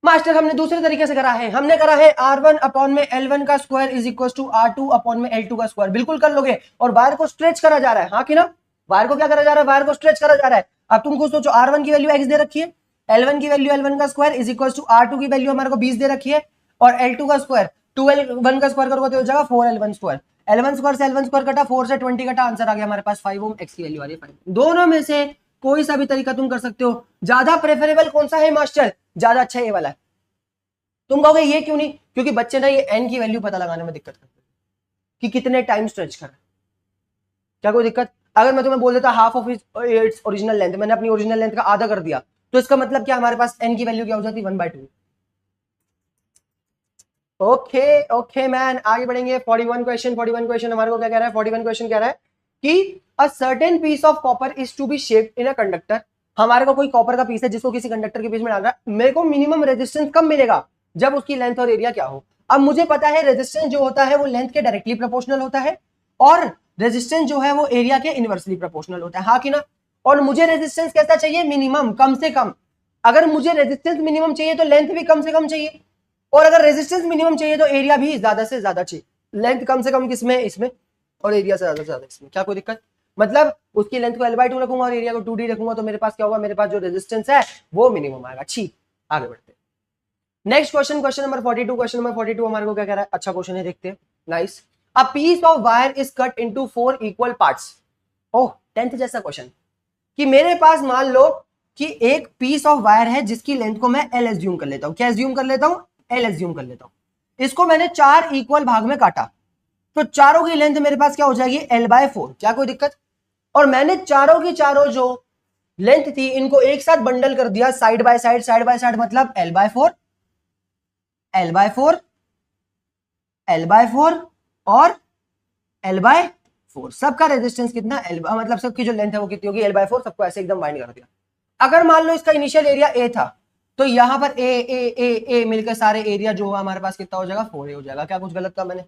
मास्टर हमने दूसरे तरीके से करा है, हमने करा है R1 अपॉन में L1 का square is equal to R2 upon में L2 का स्क्वायर, बिल्कुल कर लोगे। और वायर को स्ट्रेच करा जा रहा है, हाँ कि ना, वायर को क्या करा जा रहा है, वायर को स्ट्रेच करा जा रहा है। अब तुम खुद सोचो, R1 की वैल्यू x दे रखी है, L1 की वैल्यू L1 का square is equal to R2 की वैल्यू हमारे को 20 दे रखी है, और L2 का स्क्वायर 2L1 का स्क्वायर करोगे तो हो जाएगा 4L1 स्क्वायर। L1 स्क्वायर से L1 स्क्वायर कटा, 4 से 20 कटा, आंसर आ गया हमारे पास 5 ओम, x की वैल्यू आ रही है 5। दोनों में से कोई सा भी तरीका तुम कर सकते हो, ज्यादा प्रेफरेबल कौन सा है मास्टर, ज्यादा अच्छा ये वाला है। तुम कहोगे ये क्यों नहीं, क्योंकि बच्चे ना ये n की वैल्यू पता लगाने में दिक्कत करते हैं कि कितने टाइम स्ट्रेच कर। क्या कोई दिक्कत, अगर मैं तुम्हें बोल देता half of its original length, मैंने अपनी ओरिजिनल लेंथ का आधा कर दिया, तो इसका मतलब क्या, हमारे पास n की वैल्यू क्या हो जाती, 1/2। ओके ओके मैन, आगे बढ़ेंगे। 41 क्वेश्चन हमारे को क्या कह रहा है, 41 क्वेश्चन कह रहा है कि a certain piece of copper is to be shaped in a conductor. हमारे को कोई कॉपर का पीस है जिसको किसी कंडक्टर के बीच में डाल रहा है, मेरे को मिनिमम रेजिस्टेंस कब मिलेगा, जब उसकी लेंथ और एरिया क्या हो। अब मुझे पता है रेजिस्टेंस जो होता है वो लेंथ के डायरेक्टली प्रोपोर्शनल होता है, और रेजिस्टेंस जो है वो एरिया के इनवर्सली प्रोपोर्शनल होता है, हाँ कि ना। और मुझे रेजिस्टेंस कैसा चाहिए, मिनिमम, कम से कम। अगर मुझे रेजिस्टेंस मिनिमम चाहिए तो लेंथ भी कम से कम चाहिए, और अगर रेजिस्टेंस मिनिमम चाहिए तो एरिया भी ज्यादा से ज्यादा चाहिए। लेंथ कम से कम किसमें, इसमें, और एरिया से ज्यादा इसमें। क्या कोई दिक्कत, मतलब उसकी लेंथ को L/2 रखूंगा और एरिया को 2D रखूंगा, तो मेरे पास क्या होगा, मेरे पास जो रेजिस्टेंस है वो मिनिमम आएगा। छी, आगे बढ़ते हैं। Next question, question number 42। Question number 42 हमारे को क्या कह रहा है, अच्छा क्वेश्चन है, देखते हैं। Nice. A piece of wire is cut into 4 equal parts. Oh, 10th जैसा क्वेश्चन, कि मेरे पास मान लो कि एक पीस ऑफ वायर है जिसकी लेंथ को मैं L एज्यूम कर लेता हूं। क्या एज्यूम कर लेता हूं, L एज्यूम कर लेता हूं। इसको मैंने 4 इक्वल भाग में काटा, तो चारों की लेंथ मेरे पास क्या हो जाएगी, L/4। क्या कोई दिक्कत, और मैंने चारों की चारों जो लेंथ थी इनको एक साथ बंडल कर दिया, side by side, side by side, मतलब L/4 L/4 L/4 और L/4। सबका रेजिस्टेंस कितना, L, मतलब सबकी जो लेंथ है वो कितनी होगी, L/4। सबको ऐसे एकदम बाइंड कर दिया। अगर मान लो इसका इनिशियल एरिया A था, तो यहां पर ए मिलकर सारे एरिया जो होगा हमारे पास कितना हो जाएगा, 4A हो जाएगा। क्या कुछ गलत कहा मैंने।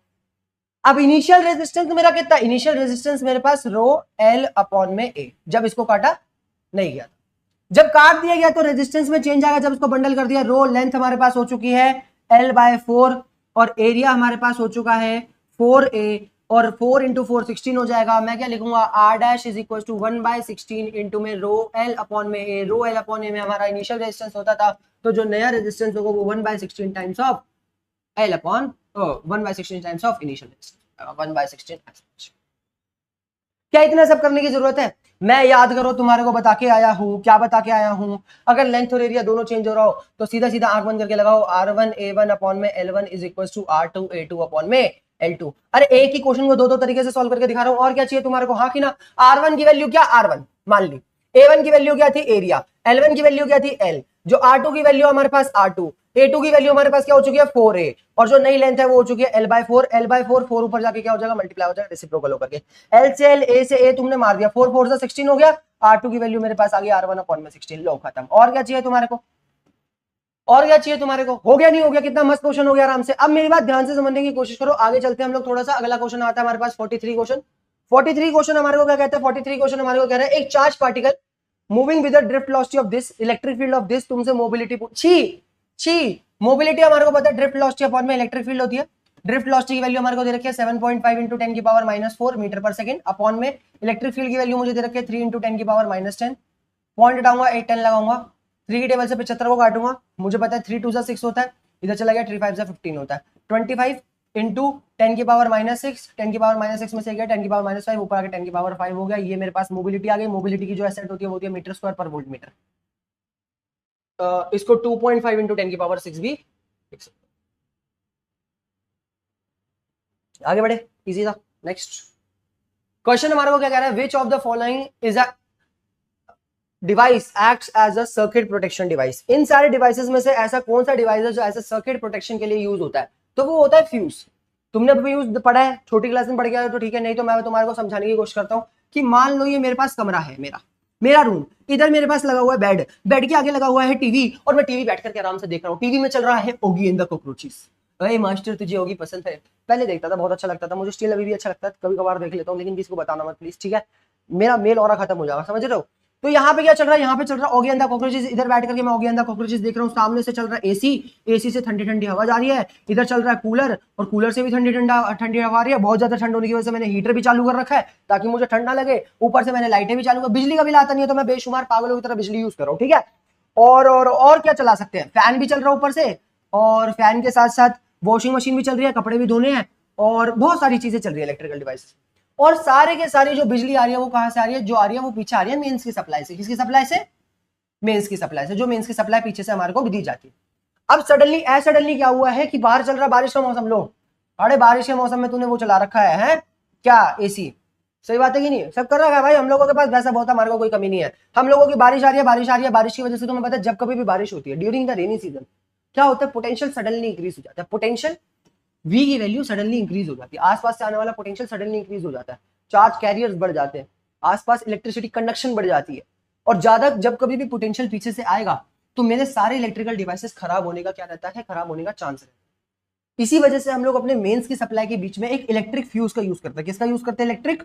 अब इनिशियल रेजिस्टेंस मेरा कितना, इनिशियल रेजिस्टेंस मेरे पास रो L/A। जब इसको काटा नहीं गया था, जब काट दिया गया तो रेजिस्टेंस में चेंज आएगा। जब इसको बंडल कर दिया, रो लेंथ हमारे पास हो चुकी है L/4 और एरिया हमारे पास हो चुका है 4A, और 4 इंटू 4 16 हो जाएगा। मैं क्या लिखूंगा, R' is equal to 1/16 into में रो L/A। रो L/A में हमारा इनिशियल रेजिस्टेंस होता था, तो जो नया रेजिस्टेंस होगा वो 1/16 times of L/1/16 times of initial resistance, 1/16। क्या इतना सब करने की जरूरत है, मैं याद करो तुम्हारे को बता के आया हूं, क्या बता के आया हूं। अगर लेंथ और एरिया दोनों चेंज हो रहा हो तो सीधा सीधा आंख बंद करके लगाओ, R1A1 अपॉन में L1 is equal to R2A2 upon में L2। अरे एक ही क्वेश्चन को दो तरीके से सॉल्व करके दिखा रहा हूं, और क्या चाहिए तुम्हारे को, हाँ कि ना। R1 की वैल्यू क्या, R1 मान ली, A1 की वैल्यू क्या थी, एरिया, L1 की वैल्यू क्या थी, L, जो R2 की वैल्यू हमारे पास R2, A2 की वैल्यू हमारे पास क्या हो चुकी है 4A, और जो नई लेंथ है वो हो चुकी है L/4। L/4 4 ऊपर जाके क्या हो जाएगा, मल्टीप्लाई हो जाएगा रेसिप्रोकल होकर के। L से L, A से A तुमने मार दिया, 4 4 से 16 हो गया। R2 की वैल्यू मेरे पास आ गई R1 अपॉन में 16। लो खत्म। और क्या चाहिए तुम्हारे को, और क्या चाहिए तुम्हारे को? हो गया नहीं हो गया? कितना मस्त क्वेश्चन हो गया आराम से। अब मेरी बात ध्यान से समझने की कोशिश करो, आगे चलते हैं हम लोग थोड़ा सा। अगला क्वेश्चन आता है हमारे पास 43 क्वेश्चन। 43 क्वेश्चन हमारे को क्या कहता है? 43 क्वेश्चन हमारे को कह रहा है एक charge particle moving with the drift velocity of this electric field of this, तुमसे मोबिलिटी छी छी मोबिलिटी हमारे को पता है ड्रिफ्ट वेलोसिटी अपॉन में इलेक्ट्रिक फील्ड होती है। ड्रिफ्ट वेलोसिटी की वैल्यू हमारे को दे रखी है 7.5 इंटू 10 की पावर -4 मीटर पर सेकंड, अपॉन में इलेक्ट्रिक फील्ड की वैल्यू मुझे दे रखी है 3 इंटू 10 की पावर -10। पॉइंट हटाऊंगा 8 10 लगाऊंगा, 3 की टेबल से 75 को काटूंगा, मुझे पता है 3 2 6 होता है, इधर चला गया 3 5 15 होता है। 25 इंटू 10 की पावर -6, 10 की पावर -6 में से गया 10 की पावर -5, ऊपर आके 10 की पावर 5 हो गया। ये मेरे पास मोबिलिटी आ गई। मोबिलिटी की जो एसेट होती है वो होती है मीटर स्क्वायर पर वोल्ट मीटर। इसको 2.5 इंटू 10 की पावर 6 भी लिख सकते। आगे बढ़े, इजी था। नेक्स्ट क्वेश्चन हमारे को क्या कह रहा है? Which of the following is a device acts as a circuit protection device. इन सारे डिवाइसेस में से ऐसा कौन सा डिवाइस है जो एज अ सर्किट प्रोटेक्शन के लिए यूज होता है? तो वो होता है फ्यूज। तुमने फ्यूज पढ़ा है, छोटी क्लास में पढ़ गया है तो ठीक है, नहीं तो मैं तुम्हारे को समझाने की कोशिश करता हूँ कि मान लो ये मेरे पास कमरा है, मेरा रूम, इधर मेरे पास लगा हुआ है बेड, बेड के आगे लगा हुआ है टीवी, और मैं टीवी बैठ करके आराम से देख रहा हूँ। टीवी में चल रहा है ओगी एंड द कॉकरोचेस। अरे मास्टर तुझे ओगी पसंद है? पहले देखता था, बहुत अच्छा लगता था मुझे, स्टिल अभी भी अच्छा लगता है, कभी कभार देख लेता हूँ, लेकिन किसी को बताना मत प्लीज, ठीक है? मेरा मेल और खत्म हो जाएगा, समझ रहे हो? तो यहाँ पे क्या चल रहा है? यहाँ पे चल रहा है ओगी एंड द कॉकरोचेस। इधर बैठ करके मैं ओगी एंड द कॉकरोचेस देख रहा हूँ। सामने से चल रहा है एसी, एसी से ठंडी ठंडी हवा जा रही है। इधर चल रहा है कूलर, और कूलर से भी ठंडी हवा आ रही है। बहुत ज्यादा ठंड होने की वजह से मैंने हीटर भी चालू कर रखा है ताकि मुझे ठंड ना लगे। ऊपर से मैंने लाइटें भी चालू कर, बिजली का बिल आता नहीं है तो मैं बेशुमार पागलों की तरह बिजली यूज कर रहा हूँ, ठीक है? और क्या चला सकते हैं? फैन भी चल रहा है ऊपर से, और फैन के साथ साथ वॉशिंग मशीन भी चल रही है, कपड़े भी धोने हैं, और बहुत सारी चीजें चल रही है इलेक्ट्रिकल डिवाइस। और सारे के सारे जो बिजली आ रही है वो कहां से आ रही है? जो आ रही है वो पीछे आ रही है मेंस की सप्लाई से। किसकी सप्लाई से? मेंस की सप्लाई से। जो मेंस की सप्लाई पीछे से हमारे को दी जाती है। अब सडनली क्या हुआ है कि बाहर चल रहा बारिश का मौसम। लो, अरे बारिश के मौसम में तूने वो चला रखा है क्या? एसी। सही बात है कि नहीं? सब कर रखा है भाई, हम लोगों के पास वैसा बहुत, हमारे को कोई कमी नहीं है। हम लोगों की बारिश आ रही है, बारिश की वजह से तुम्हें पता है जब कभी भी बारिश होती है ड्यूरिंग द रेनी सीजन क्या होता है? पोटेंशियल सडनली इंक्रीज हो जाता है। पोटेंशियल वी की वैल्यू सडनली इंक्रीज हो जाती है। आसपास से आने वाला पोटेंशियल सडनली इंक्रीज हो जाता है, चार्ज कैरियर्स बढ़ जाते हैं, आसपास इलेक्ट्रिसिटी कंडक्शन बढ़ जाती है। और ज्यादा जब कभी भी पोटेंशियल पीछे से आएगा तो मेरे सारे इलेक्ट्रिकल डिवाइसेस खराब होने का क्या रहता है? खराब होने का चांस रहता है। इसी वजह से हम लोग अपने मेंस की सप्लाई के बीच में एक इलेक्ट्रिक फ्यूज का यूज करते हैं। किसका यूज करते हैं? इलेक्ट्रिक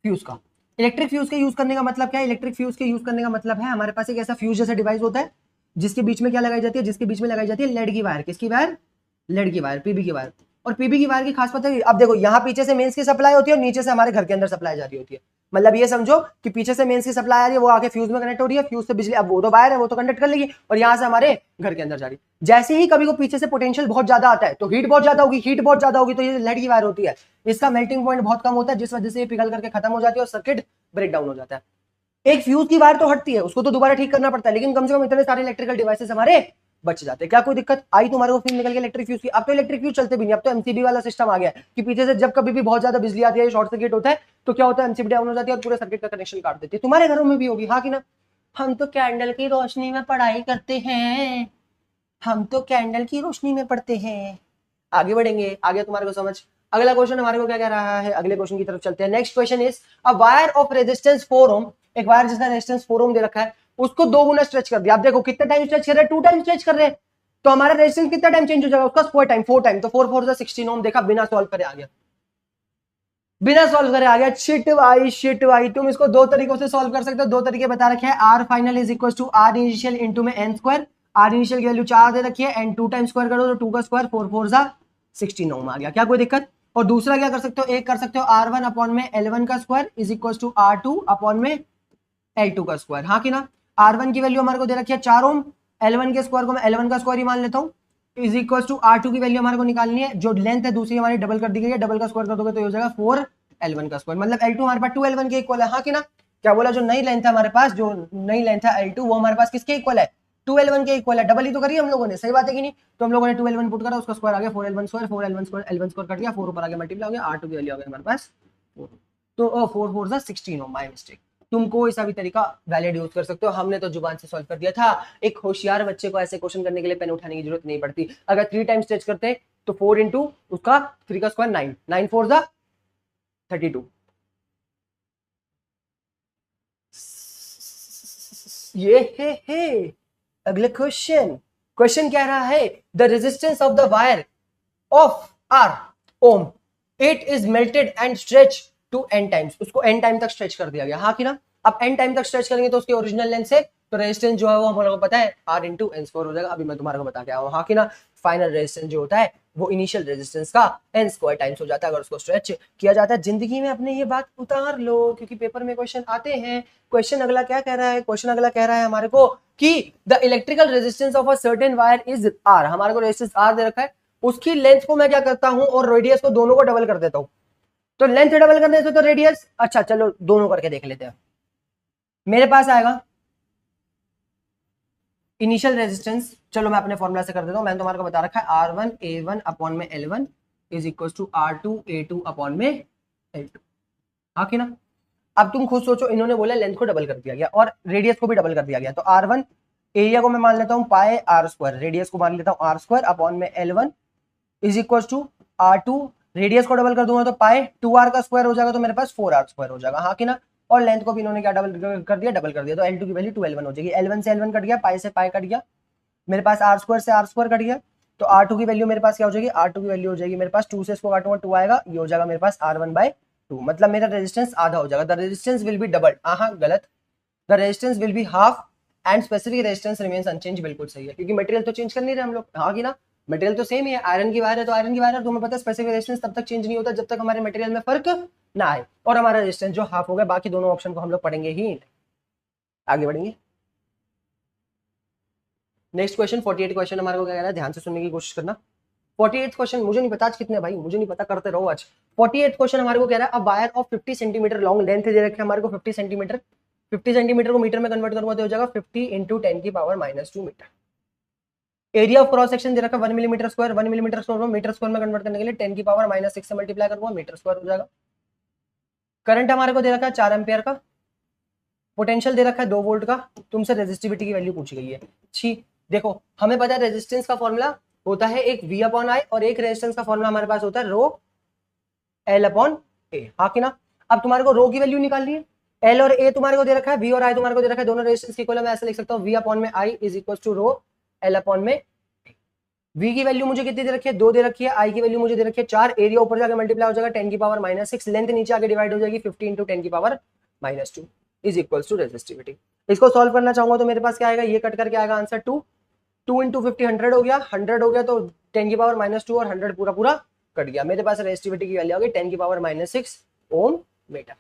फ्यूज का। इलेक्ट्रिक फ्यूज के यूज करने का मतलब क्या है? इलेक्ट्रिक फ्यूज के यूज करने का मतलब है हमारे पास एक ऐसा फ्यूज जैसा डिवाइस होता है जिसके बीच में क्या लगाई जाती है? जिसके बीच में लगाई जाती है लेड की वायर। किसकी वायर? लेड की वायर, पीबी की वायर। और पीबी की वायर की खास बात है, अब देखो यहाँ पीछे से मेंस की सप्लाई होती है और नीचे से हमारे घर के अंदर सप्लाई जा रही होती है। मतलब ये समझो कि पीछे से मेंस की सप्लाई आ रही है, वो आके फ्यूज में कनेक्ट हो रही है, फ्यूज से बिजली, अब वो तो वायर है वो तो कंडक्ट कर लेगी, और यहाँ से हमारे घर के अंदर जा रही है। जैसे ही कभी को पीछे से पोटेंशियल बहुत ज्यादा आता है तो हीट बहुत ज्यादा होगी, हीट बहुत ज्यादा होगी तो ये लेड की वायर होती है, इसका मेल्टिंग पॉइंट बहुत कम होता है, जिस वजह से ये पिघल करके खत्म हो जाती है और सर्किट ब्रेक डाउन हो जाता है। एक फ्यूज की वायर तो हटती है, उसको तो दोबारा ठीक करना पड़ता है, लेकिन कम से कम इतने सारे इलेक्ट्रिकल डिवाइसेस हमारे बच जाते हैं। क्या कोई दिक्कत आई तुम्हारे को? फिर निकल के इलेक्ट्रिक फ्यूज की। अब तो इलेक्ट्रिक फ्यूज चलते भी नहीं, अब तो एमसीबी वाला सिस्टम आ गया है कि पीछे से जब कभी भी बहुत ज्यादा बिजली आती है, शॉर्ट सर्किट होता है, तो क्या होता है? एमसीबी डाउन हो जाती है और पूरे सर्किट का कनेक्शन काट देती है। तुम्हारे घरों में भी होगी, हाँ कि ना? हम तो कैंडल की रोशनी में पढ़ाई करते हैं, हम तो कैंडल की रोशनी में पढ़ते हैं। आगे बढ़ेंगे, आगे तुम्हारे को समझ। अगला क्वेश्चन हमारे को क्या कह रहा है? अगले क्वेश्चन की तरफ चलते हैं। Next question is a wire of resistance 4 ओम। एक वायर जिसका रेजिस्टेंस 4 ओम दे रखा है, उसको 2 गुना स्ट्रेच कर दिया। आप देखो कितना टाइम स्ट्रेच कर रहे हैं? 2 टाइम स्ट्रेच कर रहे हैं, तो हमारा रेजिस्टेंस कितना टाइम चेंज हो जाएगा? उसका स्क्वायर टाइम 4 टाइम, तो 4 4 16 ओम। देखा, बिना सॉल्व करे आ गया, बिना सॉल्व करे आ गया। शिट भाई तुम इसको दो तरीकों से सॉल्व कर सकते हो, दो तरीके बता रखे हैं। R final is equal to R initial into में एन स्क्वायर। आर इनिशियल की वैल्यू 4 दे रखी है, एन 2 टाइम स्क्वायर करो तो 2 का स्क्वायर 4 4 16 ओम आ गया। क्या कोई दिक्कत? और दूसरा क्या कर सकते हो? एक कर सकते हो R1 अपॉन में L1 का square is equal to R2 upon में L2 का स्क्वायर। हाँ कि ना? R1 की वैल्यू हमारे को दे रखी है 4 ओम, L1 के स्क्वायर को मैं L1 का स्क्वायर ही मान लेता हूँ, इज इक्वल टू R2 की वैल्यू हमारे को निकालनी है, जो लेंथ है दूसरी हमारी डबल कर दी गई है, डबल का स्क्वायर कर दोगे तो हो जाएगा 4 L1 का स्क्वायर। मतलब L2 हमारे पास 2 L1 के इक्वल है। हाँ कि ना? क्या बोला? जो नई लेंथ है हमारे पास, जो नई लेंथ है L2, वो हमारे पास किसके इक्वल है? 2L1 के इक्वल है। डबल ही तो करी हम लोगों ने, सही बात है कि नहीं? तो हम लोगों ने 2L1 पुट करा, उसका स्क्वायर आ गया 4L1 square, 4L1 square, L1 square cut गया, 4 ऊपर आ गया मल्टीप्लाई हो गया, R2 की वैल्यू आ गई हमारे पास 4। तो 4 4 16 माय मिस्टेक। तुम कोई सा भी तरीका वैलिड यूज कर सकते हो, हमने तो जुबान से सॉल्व कर दिया था। एक होशियार बच्चे को ऐसे क्वेश्चन करने के लिए पेन उठाने की जरूरत नहीं पड़ती। अगर 3 टाइम स्ट्रेच करते तो 4 इंटू उसका 3 का स्क्वायर 9, 9 4 32। ये हे अगले क्वेश्चन क्वेश्चन कह रहा है the resistance of the wire of R ohm it is melted and stretch to N times, उसको एन टाइम तक स्ट्रेच कर दिया गया, हाँ कि ना। अब एन टाइम तक स्ट्रेच करेंगे तो उसकी ओरिजिनल लेंथ से तो रेजिस्टेंस जो है वो हम लोगों को पता है आर इंटू एन स्क्वायर हो जाएगा। अभी मैं तुम्हारे को बता के आया हूँ, हाँ कि ना। फाइनल रेजिस्टेंस जो होता है वो इनिशियल रेजिस्टेंस का एन स्क्वायर टाइम्स हो जाता है अगर उसको स्ट्रेच किया जाता है। जिंदगी में अपने ये बात उतार लो क्योंकि पेपर में क्वेश्चन आते हैं। क्वेश्चन अगला क्या कह रहा है, क्वेश्चन अगला कह रहा है हमारे को कि the electrical resistance of a certain wire is R, हमारे को रेजिस्टेंस आर दे रखा है, उसकी लेंथ को मैं क्या करता हूं और रेडियस को दोनों को डबल कर देता हूं। तो लेंथ डबल करने से तो रेडियस, अच्छा चलो दोनों करके देख लेते हैं। मेरे पास आएगा इनिशियल रेजिस्टेंस, चलो मैं अपने फॉर्मूला से कर देता हूं, मैंने तुम्हारे को बता रखा है R1 A1 अपॉन में L1 is equal to R2 A2 upon में L2, हाँ कि ना। अब तुम खुद सोचो, इन्होंने बोला लेंथ को डबल कर दिया गया और रेडियस को भी डबल कर दिया गया, तो R1 एरिया को मैं मान लेता हूं पाई आर स्क्वायर, रेडियस को मान लेता हूं आर स्क्वायर अपॉन में L1 is equal to R2, radius को डबल कर दूंगा तो पाई 2r का स्क्वायर हो जाएगा, तो मेरे पास 4r स्क्वायर हो जाएगा, हाँ कि ना। और लेंथ को भी इन्होंने क्या डबल कर दिया, डबल कर दिया, तो L2 की वैल्यू 2L1 हो जाएगी। L1 से L1 कट गया, पाई से पाई कट गया, मेरे पास आर स्क्वायर से आर स्क्वायर कट गया, तो R2 की वैल्यू मेरे पास क्या हो जाएगी, R2 की वैल्यू हो जाएगी मेरे पास 2 से इसको काटूंगा 2 आएगा, ये हो जाएगा मेरे पास R1/2, मतलब मेरा रेजिस्टेंस आधा हो जाएगा। The resistance will be double, हाँ गलत, the resistance will be half and specific resistance remains unchange, बिल्कुल सही है क्योंकि मटेरियल तो चेंज कर नहीं रहे हम लोग, हाँ कि ना। मटेरियल तो सेम ही है, आयरन की वायर है तो आयरन की वायर है, तुम्हें पता है स्पेसिफिक रेजिस्टेंस तब तक चेंज नहीं होता जब तक हमारे मटेरियल में फर्क ना आए, और हमारा रेजिस्टेंस जो हाफ हो गया, बाकी दोनों ऑप्शन को हम लोग पढ़ेंगे ही। आगे बढ़ेंगे, नेक्स्ट क्वेश्चन 48 क्वेश्चन हमारे को क्या कह रहा है, ध्यान से सुनने की कोशिश करना। 48 क्वेश्चन मुझे नहीं पता आज कितने, भाई मुझे नहीं पता, करते रहो आज। 48 क्वेश्चन हमारे को कह रहा है, अब wire of 50 centimetre long, length दे रखे हमारे को 50 सेंटीमीटर, 50 सेंटीमीटर को मीटर में कन्वर्ट करूंगा तो हो जाएगा 50 इंटू 10 की power -2 metre. Area of cross section दे रखा 1 millimetre square, 1 millimetre square metre square में कन्वर्ट करने के लिए 10 की पावर -6 से मल्टीप्लाई करूंगा, मीटर स्क्वायर हो जाएगा। करंट हमारे को दे रखा है 4 एम्पियर का, पोटेंशियल दे रखा है 2 वोल्ट का, तुमसे रेजिस्टिविटी की वैल्यू पूछी गई है। छी देखो, हमें पता है रेजिस्टेंस का फॉर्मूला होता है एक V अपॉन आई, और एक रेजिस्टेंस का फॉर्मूला हमारे पास होता है रो L अपॉन ए, हाँ कि ना। अब तुम्हारे को रो की वैल्यू निकालनी है, L और A तुम्हारे को दे रखा है, V और I तुम्हारे को दे रखा है, दोनों रेजिस्टेंस की इक्वल, मैं ऐसे लिख सकता हूँ V अपॉन में I is equal to rho L upon में। V की वैल्यू मुझे कितनी दे रखी है, 2 दे रखी है, I की वैल्यू मुझे दे रखी है 4, एरिया ऊपर जाकर मल्टीप्लाई हो जाएगा 10 की पावर -6, लेंथ नीचे आके डिवाइड हो जाएगी 50 इंटू 10 की power -2 is equal to resistivity. इसको सॉल्व करना चाहूंगा तो मेरे पास क्या आएगा, ये कट करके आएगा आंसर 2 इंटू 50 100 हो गया, 100 हो गया तो 10 की पावर -2 और 100 पूरा पूरा कट गया, मेरे पास रेजिस्टिविटी की वैल्यू आ गई 10 की पावर -6 ओम मीटर।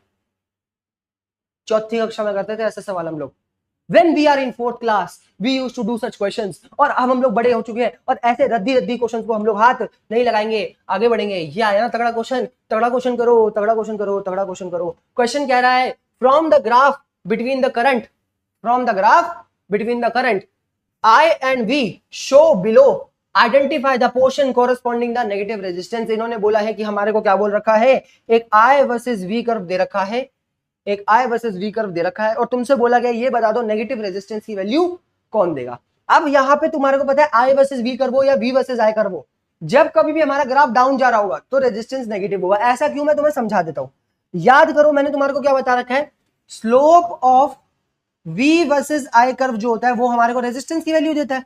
चौथी कक्षा में करते थे ऐसे सवाल हम लोग, When we are in 4th class, we used to do such questions, और अब हम लोग बड़े हो चुके हैं और ऐसे रद्दी क्वेश्चंस को हम लोग हाथ नहीं लगाएंगे, आगे बढ़ेंगे। ये आया ना तगड़ा क्वेश्चन, तगड़ा क्वेश्चन करो, तगड़ा क्वेश्चन करो, तगड़ा क्वेश्चन करो। क्वेश्चन कह रहा है from the graph between the current, from the graph between the current I and V show below, identify the portion corresponding the negative resistance। इन्होंने बोला है कि हमारे को क्या बोल रखा है, एक I वर्सेस V कर्व दे रखा है, एक I वर्सेस V कर्व दे रखा है, और तुमसे बोला गया ये बता दो नेगेटिव रेजिस्टेंस की वैल्यू कौन देगा। अब यहां पे तुम्हारे को पता है I वर्सेस V कर्व हो या V वर्सेस I कर्व हो, जब कभी भी हमारा ग्राफ डाउन जा रहा होगा तो रेजिस्टेंस नेगेटिव होगा। ऐसा क्यों, मैं तुम्हें समझा देता हूं। याद करो मैंने तुम्हारे को क्या बता रखा है, slope of V versus I curve जो होता है वो हमारे को रेजिस्टेंस की वैल्यू देता है,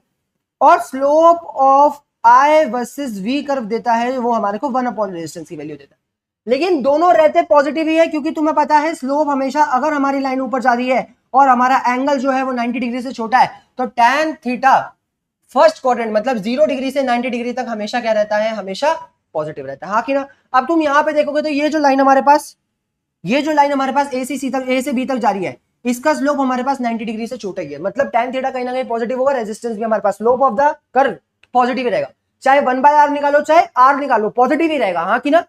और slope of I versus V curve देता है वो हमारे को 1 अपॉन रेजिस्टेंस की वैल्यू देता है। लेकिन दोनों रहते पॉजिटिव ही है, क्योंकि तुम्हें पता है स्लोप हमेशा, अगर हमारी लाइन ऊपर जा रही है और हमारा एंगल जो है वो 90 डिग्री से छोटा है, तो tan थीटा फर्स्ट क्वाड्रेंट मतलब 0 डिग्री से 90 डिग्री तक हमेशा क्या रहता है, हमेशा पॉजिटिव रहता है, हाँ कि ना। अब तुम यहां पे देखोगे तो ये जो लाइन हमारे पास, ये जो लाइन हमारे पास ए से बी तक जा रही है, इसका स्लोप हमारे पास 90 डिग्री से छोटा ही है, मतलब tan थीटा कहीं ना कहीं पॉजिटिव होगा, रेजिस्टेंस भी हमारे पास, slope of the curve positive ही रहेगा, चाहे 1/r निकालो चाहे r निकालो पॉजिटिव ही रहेगा, हाँ कि ना।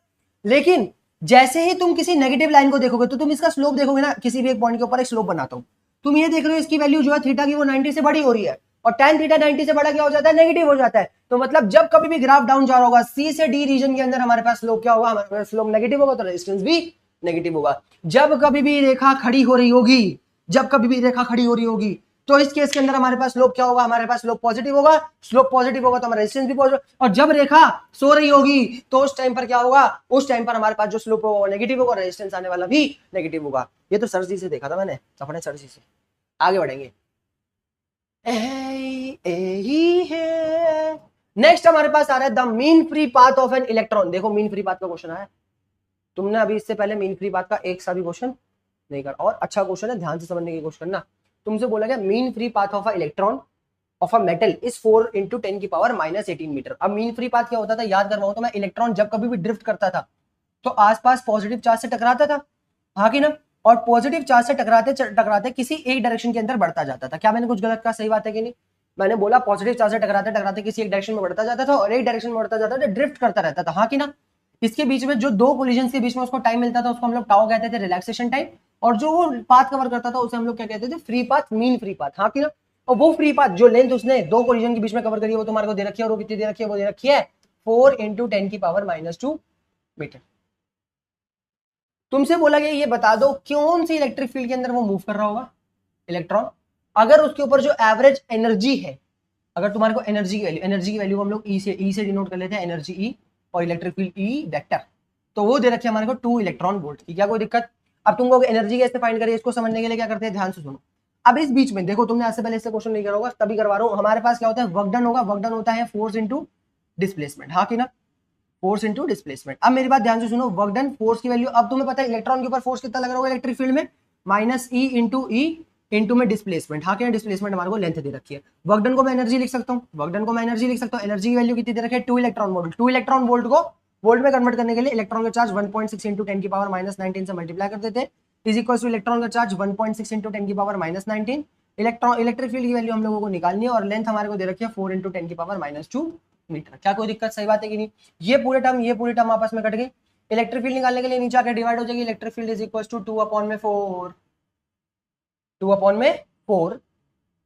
लेकिन जैसे ही तुम किसी नेगेटिव लाइन को देखोगे तो तुम इसका स्लोप देखोगे ना, किसी भी एक पॉइंट के ऊपर एक स्लोप बनाता हूं, तुम ये देख रहे हो इसकी वैल्यू जो है थीटा की वो 90 से बड़ी हो रही है, और tan थीटा 90 से बड़ा क्या हो जाता है, नेगेटिव हो जाता है। तो मतलब जब कभी भी ग्राफ डाउन जा रहा होगा, सी से डी रीजन के अंदर हमारे पास स्लोप क्या होगा, हमारे पास स्लोप नेगेटिव होगा, तो रेजिस्टेंस भी नेगेटिव होगा। जब कभी भी रेखा खड़ी हो रही होगी, जब कभी भी रेखा खड़ी हो रही होगी, तो इस केस के अंदर हमारे पास स्लोप क्या होगा, हमारे पास स्लोप पॉजिटिव होगा, स्लोप पॉजिटिव होगा तो हमारा रेजिस्टेंस भी पॉजिटिव, और जब रेखा सो रही होगी तो उस टाइम पर क्या होगा, उस टाइम पर हमारे पास जो स्लोप होगा वो नेगेटिव होगा, रेजिस्टेंस आने वाला भी नेगेटिव होगा। ये तो सर जी से देखा था मैंने, अपने सर जी से। आगे बढ़ेंगे, नेक्स्ट हमारे पास आ रहा है the mean free path of an electron. देखो मीन फ्री पाथ का क्वेश्चन आया, तुमने अभी इससे पहले मीन फ्री पाथ का एक सा भी क्वेश्चन नहीं करा, और अच्छा क्वेश्चन है, ध्यान से समझने की कोशिश करना। तुमसे बोला गया mean free path of a electron of a metal is 4 × 10⁻⁻18 metre. अब मीन फ्री पाथ क्या होता था, याद करवाऊं तो मैं, इलेक्ट्रॉन जब कभी भी ड्रिफ्ट करता था तो आसपास पॉजिटिव चार्ज से टकराता था, हाँ कि ना, और पॉजिटिव चार्ज से टकराते टकराते किसी एक डायरेक्शन के अंदर बढ़ता जाता था। क्या मैंने कुछ गलत कहा, सही बात है कि नहीं? मैंने बोला पॉजिटिव चार्ज से टकराते टकराते किसी एक डायरेक्शन में बढ़ता जाता था और एक डायरेक्शन में बढ़ता जाता था, ड्रिफ्ट करता रहता था, हाँ कि ना। इसके बीच में जो दो कोलिजन के बीच में उसको टाइम मिलता था उसको हम लोग टाउ कहते थे, रिलैक्सेशन टाइम, और जो वो पाथ कवर करता था उसे हम लोग क्या कहते थे, free path, mean free path, हाँ कि ना। और वो फ्री पाथ जो लेंथ उसने दो कोलिजन के बीच में कवर करी है वो तुम्हारे को दे रखी है, और वो कितनी दे रखी है, वो दे रखी है 4 × 10⁻⁻2 मीटर। तुमसे बोला गया ये बता दो कौन सी इलेक्ट्रिक फील्ड के अंदर वो मूव कर रहा होगा इलेक्ट्रॉन, अगर उसके ऊपर जो एवरेज एनर्जी है, अगर तुम्हारे को एनर्जी की वैल्यू हम लोग ई से डिनोट कर लेते हैं, एनर्जी ई, और इलेक्ट्रिक फील्ड ई वेक्टर, तो वो दे रखी है हमारे को 2 इलेक्ट्रॉन वोल्ट की। क्या कोई दिक्कत? अब तुमको एनर्जी कैसे फाइंड करिए, इसको समझने के लिए क्या करते हैं, ध्यान से सुनो। अब इस बीच में देखो, तुमने आज से पहले इससे क्वेश्चन नहीं करा होगा, तभी करवा रहा हूं। हमारे पास क्या होता है, वर्क डन होगा, वर्क डन होता है फोर्स इंटू डिस्प्लेसमेंट, हाँ कि ना, फोर्स इंटू डिस्प्लेसमेंट। अब मेरी बात ध्यान से सुनो, वर्क डन, फोर्स की वैल्यू, अब तुम्हें पता है इलेक्ट्रॉन के ऊपर फोर्स कितना लग रहा होगा इलेक्ट्रिक फील्ड में, -E इंटू ई इंटू में डिस्प्लेसमेंट, हाँ क्या, डिस्प्लेसमेंट हमारे को लेंथ दे रखी है। वर्क डन को मैं एनर्जी लिख सकता हूँ, वर्क डन को मैं एनर्जी लिख सकता हूँ, एनर्जी की वैल्यू कितनी दे रखी है, 2 इलेक्ट्रॉन वोल्ट। 2 इलेक्ट्रॉन वोल्ट को वोल्ट में कन्वर्ट करने के लिए इलेक्ट्रॉन का चार्ज 1.6 × 10⁻⁻19 से मल्टीप्लाई कर देते हैं, इज इक्वल टू इलेक्ट्रॉन का चार्ज 1.6 × 10⁻⁻19। इलेक्ट्रॉन इलेक्ट्रिक फील्ड की वैल्यू हम लोगों को निकालनी है, और लेंथ हमारे को दे रखी है 4 × 10⁻⁻2 मीटर। क्या कोई दिक्कत, सही बात है कि नहीं? ये पूरे टर्म आपस में कट गए। इलेक्ट्रिक फील्ड निकालने के लिए नीचे आकर डिवाइड हो जाएगी, electric field is equal to 2/4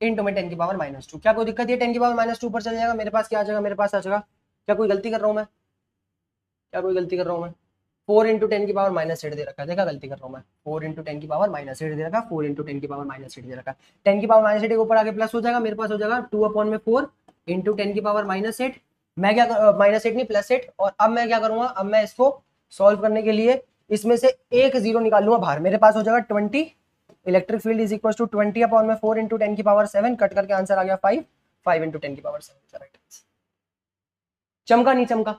into में 10⁻⁻2। क्या कोई दिक्कत है, 10⁻�2 पर चल जाएगा, मेरे पास क्या आ जाएगा, मेरे पास आ जाएगा, क्या कोई गलती कर रहा हूं मैं, क्या कोई गलती कर रहा हूं मैं, 4 × 10⁻⁻8 दे रखा है, देखा गलती कर रहा हूं मैं, 4 × 10⁻⁻8 दे रखा है, 4 × 10⁻⁻8 दे रखा है, 10⁻⁻8 के ऊपर आगे प्लस हो जाएगा, मेरे पास हो जाएगा 2/4 इंटू 10⁻⁻8, मैं क्या, -8 नहीं +8, और अब मैं क्या करूंगा, अब मैं इसको सॉल्व करने के लिए इसमें से एक जीरो निकाल लूंगा बाहर, मेरे पास हो जाएगा 20, electric field is equal to 20/4 into 10⁻7, cut करके आंसर आ गया 5 इंटू 10⁻7। चमका नहीं चमका,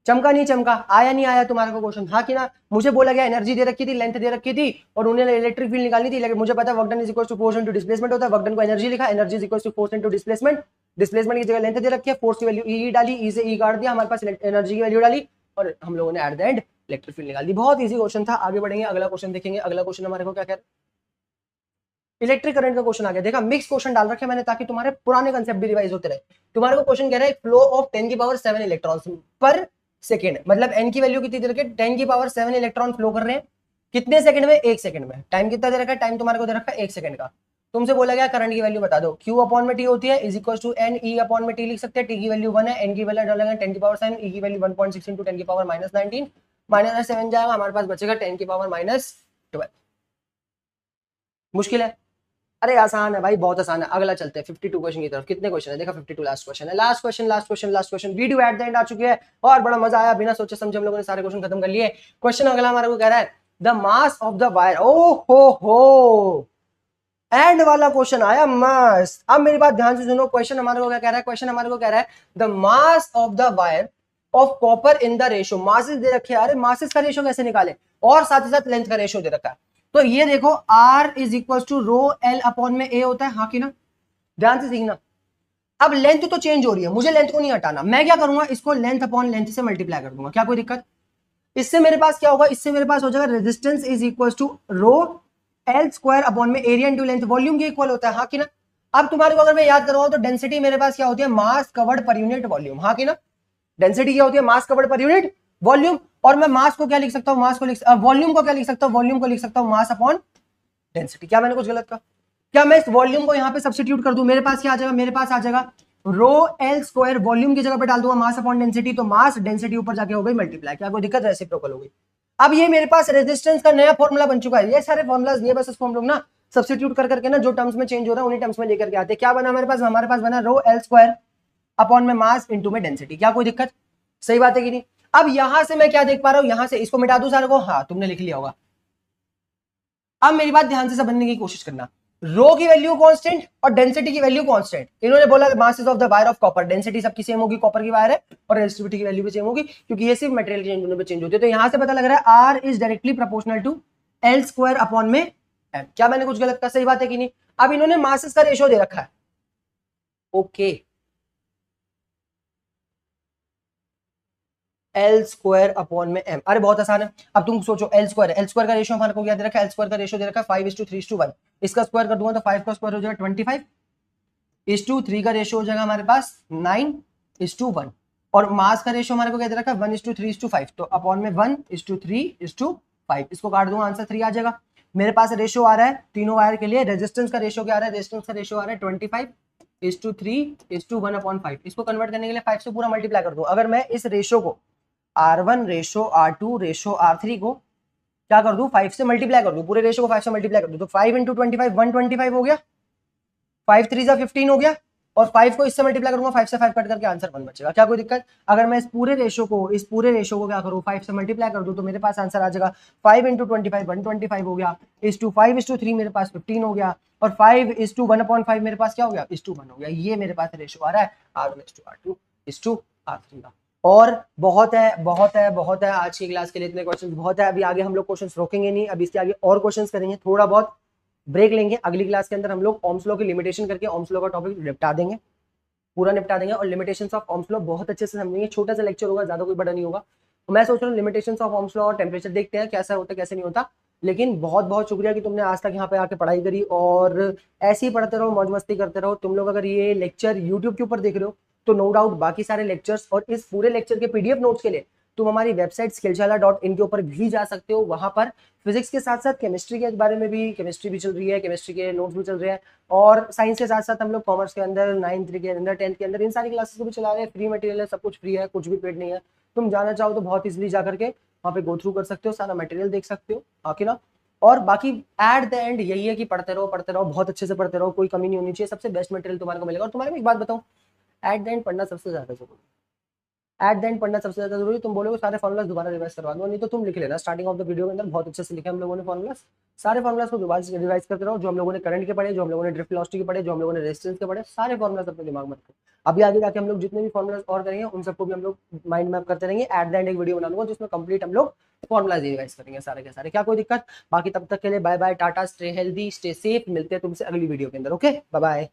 चमका नहीं चमका, आया नहीं आया तुम्हारे को क्वेश्चन, हाँ कि ना। मुझे बोला गया एनर्जी दे रखी थी, लेंथ दे रखी थी, और उन्हें इलेक्ट्रिक फील्ड निकालनी थी, लेकिन मुझे पता है work done is equal to force into displacement होता है, वर्क डन को एनर्जी लिखा, energy is equal to force into displacement, displacement की जगह लेंथ दे रखी है, फोर्स की वैल्यू ई डाली, ई से ई काट दिया, हमारे पास एनर्जी की वैल्यू डाली, और हम लोगों ने eight the and electric field निकाल दी। बहुत इजी क्वेश्चन था, आगे बढ़ेंगे, अगला क्वेश्चन देखेंगे। अगला क्वेश्चन हमारे को क्या कह रहा है, इलेक्ट्रिक करंट का क्वेश्चन आ गया। देखा, मिक्स क्वेश्चन डाल रखे मैंने ताकि तुम्हारे पुराने कंसेप्ट भी रिवाइज होते रहे। तुम्हारे को क्वेश्चन कह रहा है फ्लो ऑफ 10⁻7 इलेक्ट्रॉन्स पर सेकेंड, मतलब एन की वैल्यू कितनी दे रखी है, 10⁻7 इलेक्ट्रॉन फ्लो कर रहे हैं, कितने सेकंड में, 1 सेकंड में। टाइम कितना दे रखा है, टाइम तुम्हारे को दे रखा है 1 सेकंड का। तुमसे बोला गया करंट की वैल्यू बता दो, Q/T होती है, इज इक्वल टू NE/T लिख सकते हैं, T की वैल्यू 1 है, N की वैल्यू डालेंगे 10⁻7, E की वैल्यू 1.6 इंटू 10⁻19, -7 जाएगा, हमारे पास बचेगा 10⁻12। मुश्किल है? अरे आसान है भाई, बहुत आसान है। अगला चलते हैं 52 क्वेश्चन की तरफ। कितने क्वेश्चन है, देखा 52 लास्ट क्वेश्चन है, last question. Video at the end आ चुकी है और बड़ा मजा आया, बिना सोचे समझे हम लोगों ने सारे क्वेश्चन खत्म कर लिए। क्वेश्चन अगला हमारे को कह रहा है the mass of the wire, ओ हो एंड वाला क्वेश्चन आया मस्त। अब मेरी बात ध्यान से सुनो, क्वेश्चन हमारे को क्या कह रहा है, क्वेश्चन हमारे को कह रहा है the mass of the wire of copper in the ratio, masses दे रखे हैं, अरे मासेस का रेशियो कैसे निकाले, और साथ ही साथ लेंथ का रेशियो दे रखा है। तो ये देखो R is equal to ρl/a होता है, हाँ कि ना, ध्यान से सीखना। अब लेंथ तो चेंज हो रही है, मुझे लेंथ को नहीं हटाना, मैं क्या करूंगा, इसको लेंथ अपॉन लेंथ से मल्टीप्लाई कर दूंगा। क्या कोई दिक्कत? इससे मेरे पास क्या होगा, इससे मेरे पास हो जाएगा resistance is equal to ρl² upon में एरिया इंटू लेंथ, वॉल्यूम के इक्वल होता है, हाँ कि ना। अब तुम्हारे को अगर मैं याद करवाऊं तो डेंसिटी मेरे पास क्या होती है, मास कवर्ड पर यूनिट वॉल्यूम, हाँ कि ना। डेंसिटी क्या होती है, मास कवर्ड पर यूनिट वॉल्यूम, और मैं मास को क्या लिख सकता हूं, मास को लिख वॉल्यूम को क्या लिख सकता हूं, वॉल्यूम को लिख सकता हूं मास अपॉन डेंसिटी। क्या मैंने कुछ गलत कहा? क्या मैं इस वॉल्यूम को यहां पे सब्स्टिट्यूट कर दूं, मेरे पास क्या आ जाएगा, मेरे पास आ जाएगा ρl², वॉल्यूम की जगह पे डाल दूंगा मास अपॉन डेंसिटी, तो मास डेंसिटी ऊपर जाके हो गई मल्टीप्लाई। क्या कोई दिक्कत, रेसिप्रोकल हो गई। अब ये मेरे पास रेजिस्टेंस का नया फॉर्मूला बन चुका है, ये सारे फॉर्मुलाज ये बस इसको हम लोग ना सब्स्टिट्यूट कर करके ना जो टर्म्स में चेंज हो रहा है उन्हीं टर्म्स में लेकर के आते हैं। क्या बना हमारे पास बना ρl² अपॉन में मास इंटू में डेंसिटी। क्या कोई दिक्कत, सही बात है कि नहीं। अब यहां से मैं क्या देख पा रहा हूं, यहां से इसको मिटा दूं सारे को, हाँ तुमने लिख लिया होगा। अब मेरी बात ध्यान से समझने की कोशिश करना, रो की वैल्यू कांस्टेंट और डेंसिटी की वैल्यू कांस्टेंट। इन्होंने बोला masses of the wire of copper, density सबकी सेम होगी, कॉपर की वायर है, और रेजिस्टिविटी की वैल्यू भी सेम होगी क्योंकि ये सिर्फ मटेरियल चेंज होने पे चेंज होती है। तो यहां से पता लग रहा है R is directly proportional to L square upon में एम। क्या मैंने कुछ गलत कहा? सही बात है कि नहीं? अब इन्होंने मासेस का रेशियो दे रखा है, ओके, एल स्क्वायर अपॉन में एम। अरे बहुत आसान है। अब तुम सोचो एल स्क्वायर, एल स्क्वायर का रेशियो हमारे को क्या दे रखा है? एल स्क्वायर का रेशियो दे रखा है 5:3:1। इसका स्क्वायर कर दूंगा तो 5 का स्क्वायर हो जाएगा 25:3 का रेशियो हो जाएगा हमारे पास 9:1। और मास का रेशियो हमारे को क्या दे रखा है? 1:3:5। तो अपॉन में 1:3:5। इसको काट दूंगा, आंसर 3 आ जाएगा। मेरे पास रेशियो आ रहा है तीनों वायर के लिए, रेजिस्टेंस का रेशियो क्या आ रहा है? रेजिस्टेंस का रेशियो आ रहा है 25:3:1/5। इसको कन्वर्ट करने के लिए 5 से पूरा मल्टीप्लाई कर दूं। अगर मैं इस रेशियो को R1 ratio R2 ratio R3 को क्या कर दूं? 5 से मल्टीप्लाई कर दूं, पूरे रेशो को 5 से मल्टीप्लाई कर दूं, तो 5 × 25 125 हो गया, 5 3 15 हो गया, और 5 को इससे मल्टीप्लाई करूंगा, 5 से 5 कट करके आंसर 1 बचेगा। क्या कोई दिक्कत? अगर मैं इस पूरे रेशो को क्या करूं? 5 से मल्टीप्लाई कर दूं, तो मेरे पास आंसर आ जाएगा 5 × 25 125 हो गया, इस टू 5:3 मेरे पास 15 हो गया, और 5:1/5 मेरे पास क्या हो गया? 1:1 हो गया। ये मेरे पास रेशो आ रहा है R1:R2:R3 का। और बहुत है, बहुत है, बहुत है, आज की क्लास के लिए इतने क्वेश्चंस बहुत है। अभी आगे हम लोग क्वेश्चंस रोकेंगे नहीं, अभी इसके आगे और क्वेश्चंस करेंगे, थोड़ा बहुत ब्रेक लेंगे। अगली क्लास के अंदर हम लोग ओम्स लॉ की लिमिटेशन करके ओम्स लॉ का टॉपिक निपटा देंगे, पूरा निपटा देंगे, और लिमिटेशंस ऑफ ओम्स लॉ बहुत अच्छे से समझेंगे। छोटा सा लेक्चर होगा, ज्यादा कोई बड़ा नहीं होगा। तो मैं सोच रहा हूँ लिमिटेशंस ऑफ ओम्स लॉ और टेम्परेचर देखते हैं कैसा होता है कैसे नहीं होता। लेकिन बहुत बहुत शुक्रिया कि तुमने आज तक यहाँ पे आके पढ़ाई करी, और ऐसे ही पढ़ते रहो, मौज मस्ती करते रहो। तुम लोग अगर ये लेक्चर यूट्यूब के ऊपर देख रहे हो तो नो डाउट बाकी सारे लेक्चर्स और इस पूरे लेक्चर के पीडीएफ नोट्स के लिए तुम हमारी वेबसाइट skillshala.in के ऊपर भी जा सकते हो। वहां पर फिजिक्स के साथ साथ केमिस्ट्री के बारे में भी, केमिस्ट्री भी चल रही है, केमिस्ट्री के नोट्स भी चल रहे हैं, और साइंस के साथ साथ हम लोग कॉमर्स के अंदर 9th के अंदर 10th के अंदर इन सारी क्लासेस को भी चला रहे हैं। फ्री मटेरियल है, सब कुछ फ्री है, कुछ भी पेड नहीं है। तुम जाना चाहो तो बहुत इजिली जा करके वहाँ पे गो थ्रू कर सकते हो, सारा मटेरियल देख सकते हो, आके ना। और बाकी एट द एंड यही है कि पढ़ते रहो, बहुत अच्छे से पढ़ते रहो, कोई कमी नहीं होनी चाहिए, सबसे बेस्ट मटेरियल तुम्हारे को मिलेगा। और तुम्हारे को एक बात बताऊं, एट द एंड पढ़ना सबसे ज्यादा जरूरी एट द एंड पढ़ना सबसे ज्यादा जरूरी। तुम बोलोगे सारे फॉर्मुलास दोबारा रिवाइज करवा दो, नहीं तो तुम लिख लेना। स्टार्टिंग ऑफ द वीडियो के अंदर बहुत अच्छे से लिखे हम लोगों ने फॉर्मुलास, सारे फॉर्मुलास को रिवाइज करते रहो। जो हम लोगों ने करंट के पढ़े, जो हम लोगों ने ड्रिफ्ट वेलोसिटी के पढ़े, जो हम लोगों ने रेजिस्टेंस के पढ़े, सारे फॉर्मुलास अपने दिमाग में रखो। अभी आगे जाके हम लोग जितने भी फॉर्मुलास और करेंगे उन सबको भी हम लोग माइंड मैप करते रहेंगे। एट द एंड एक वीडियो बना दूंगा जिसमें कंप्लीट हम लोग फॉर्मुलाज रिवाइज करेंगे सारे के सारे। क्या कोई दिक्कत? बाकी तब तक के लिए बाय बाय, टाटा, स्टे हेल्दी, स्टे सेफ। मिलते हैं तुमसे अगली वीडियो के अंदर। Okay, bye bye.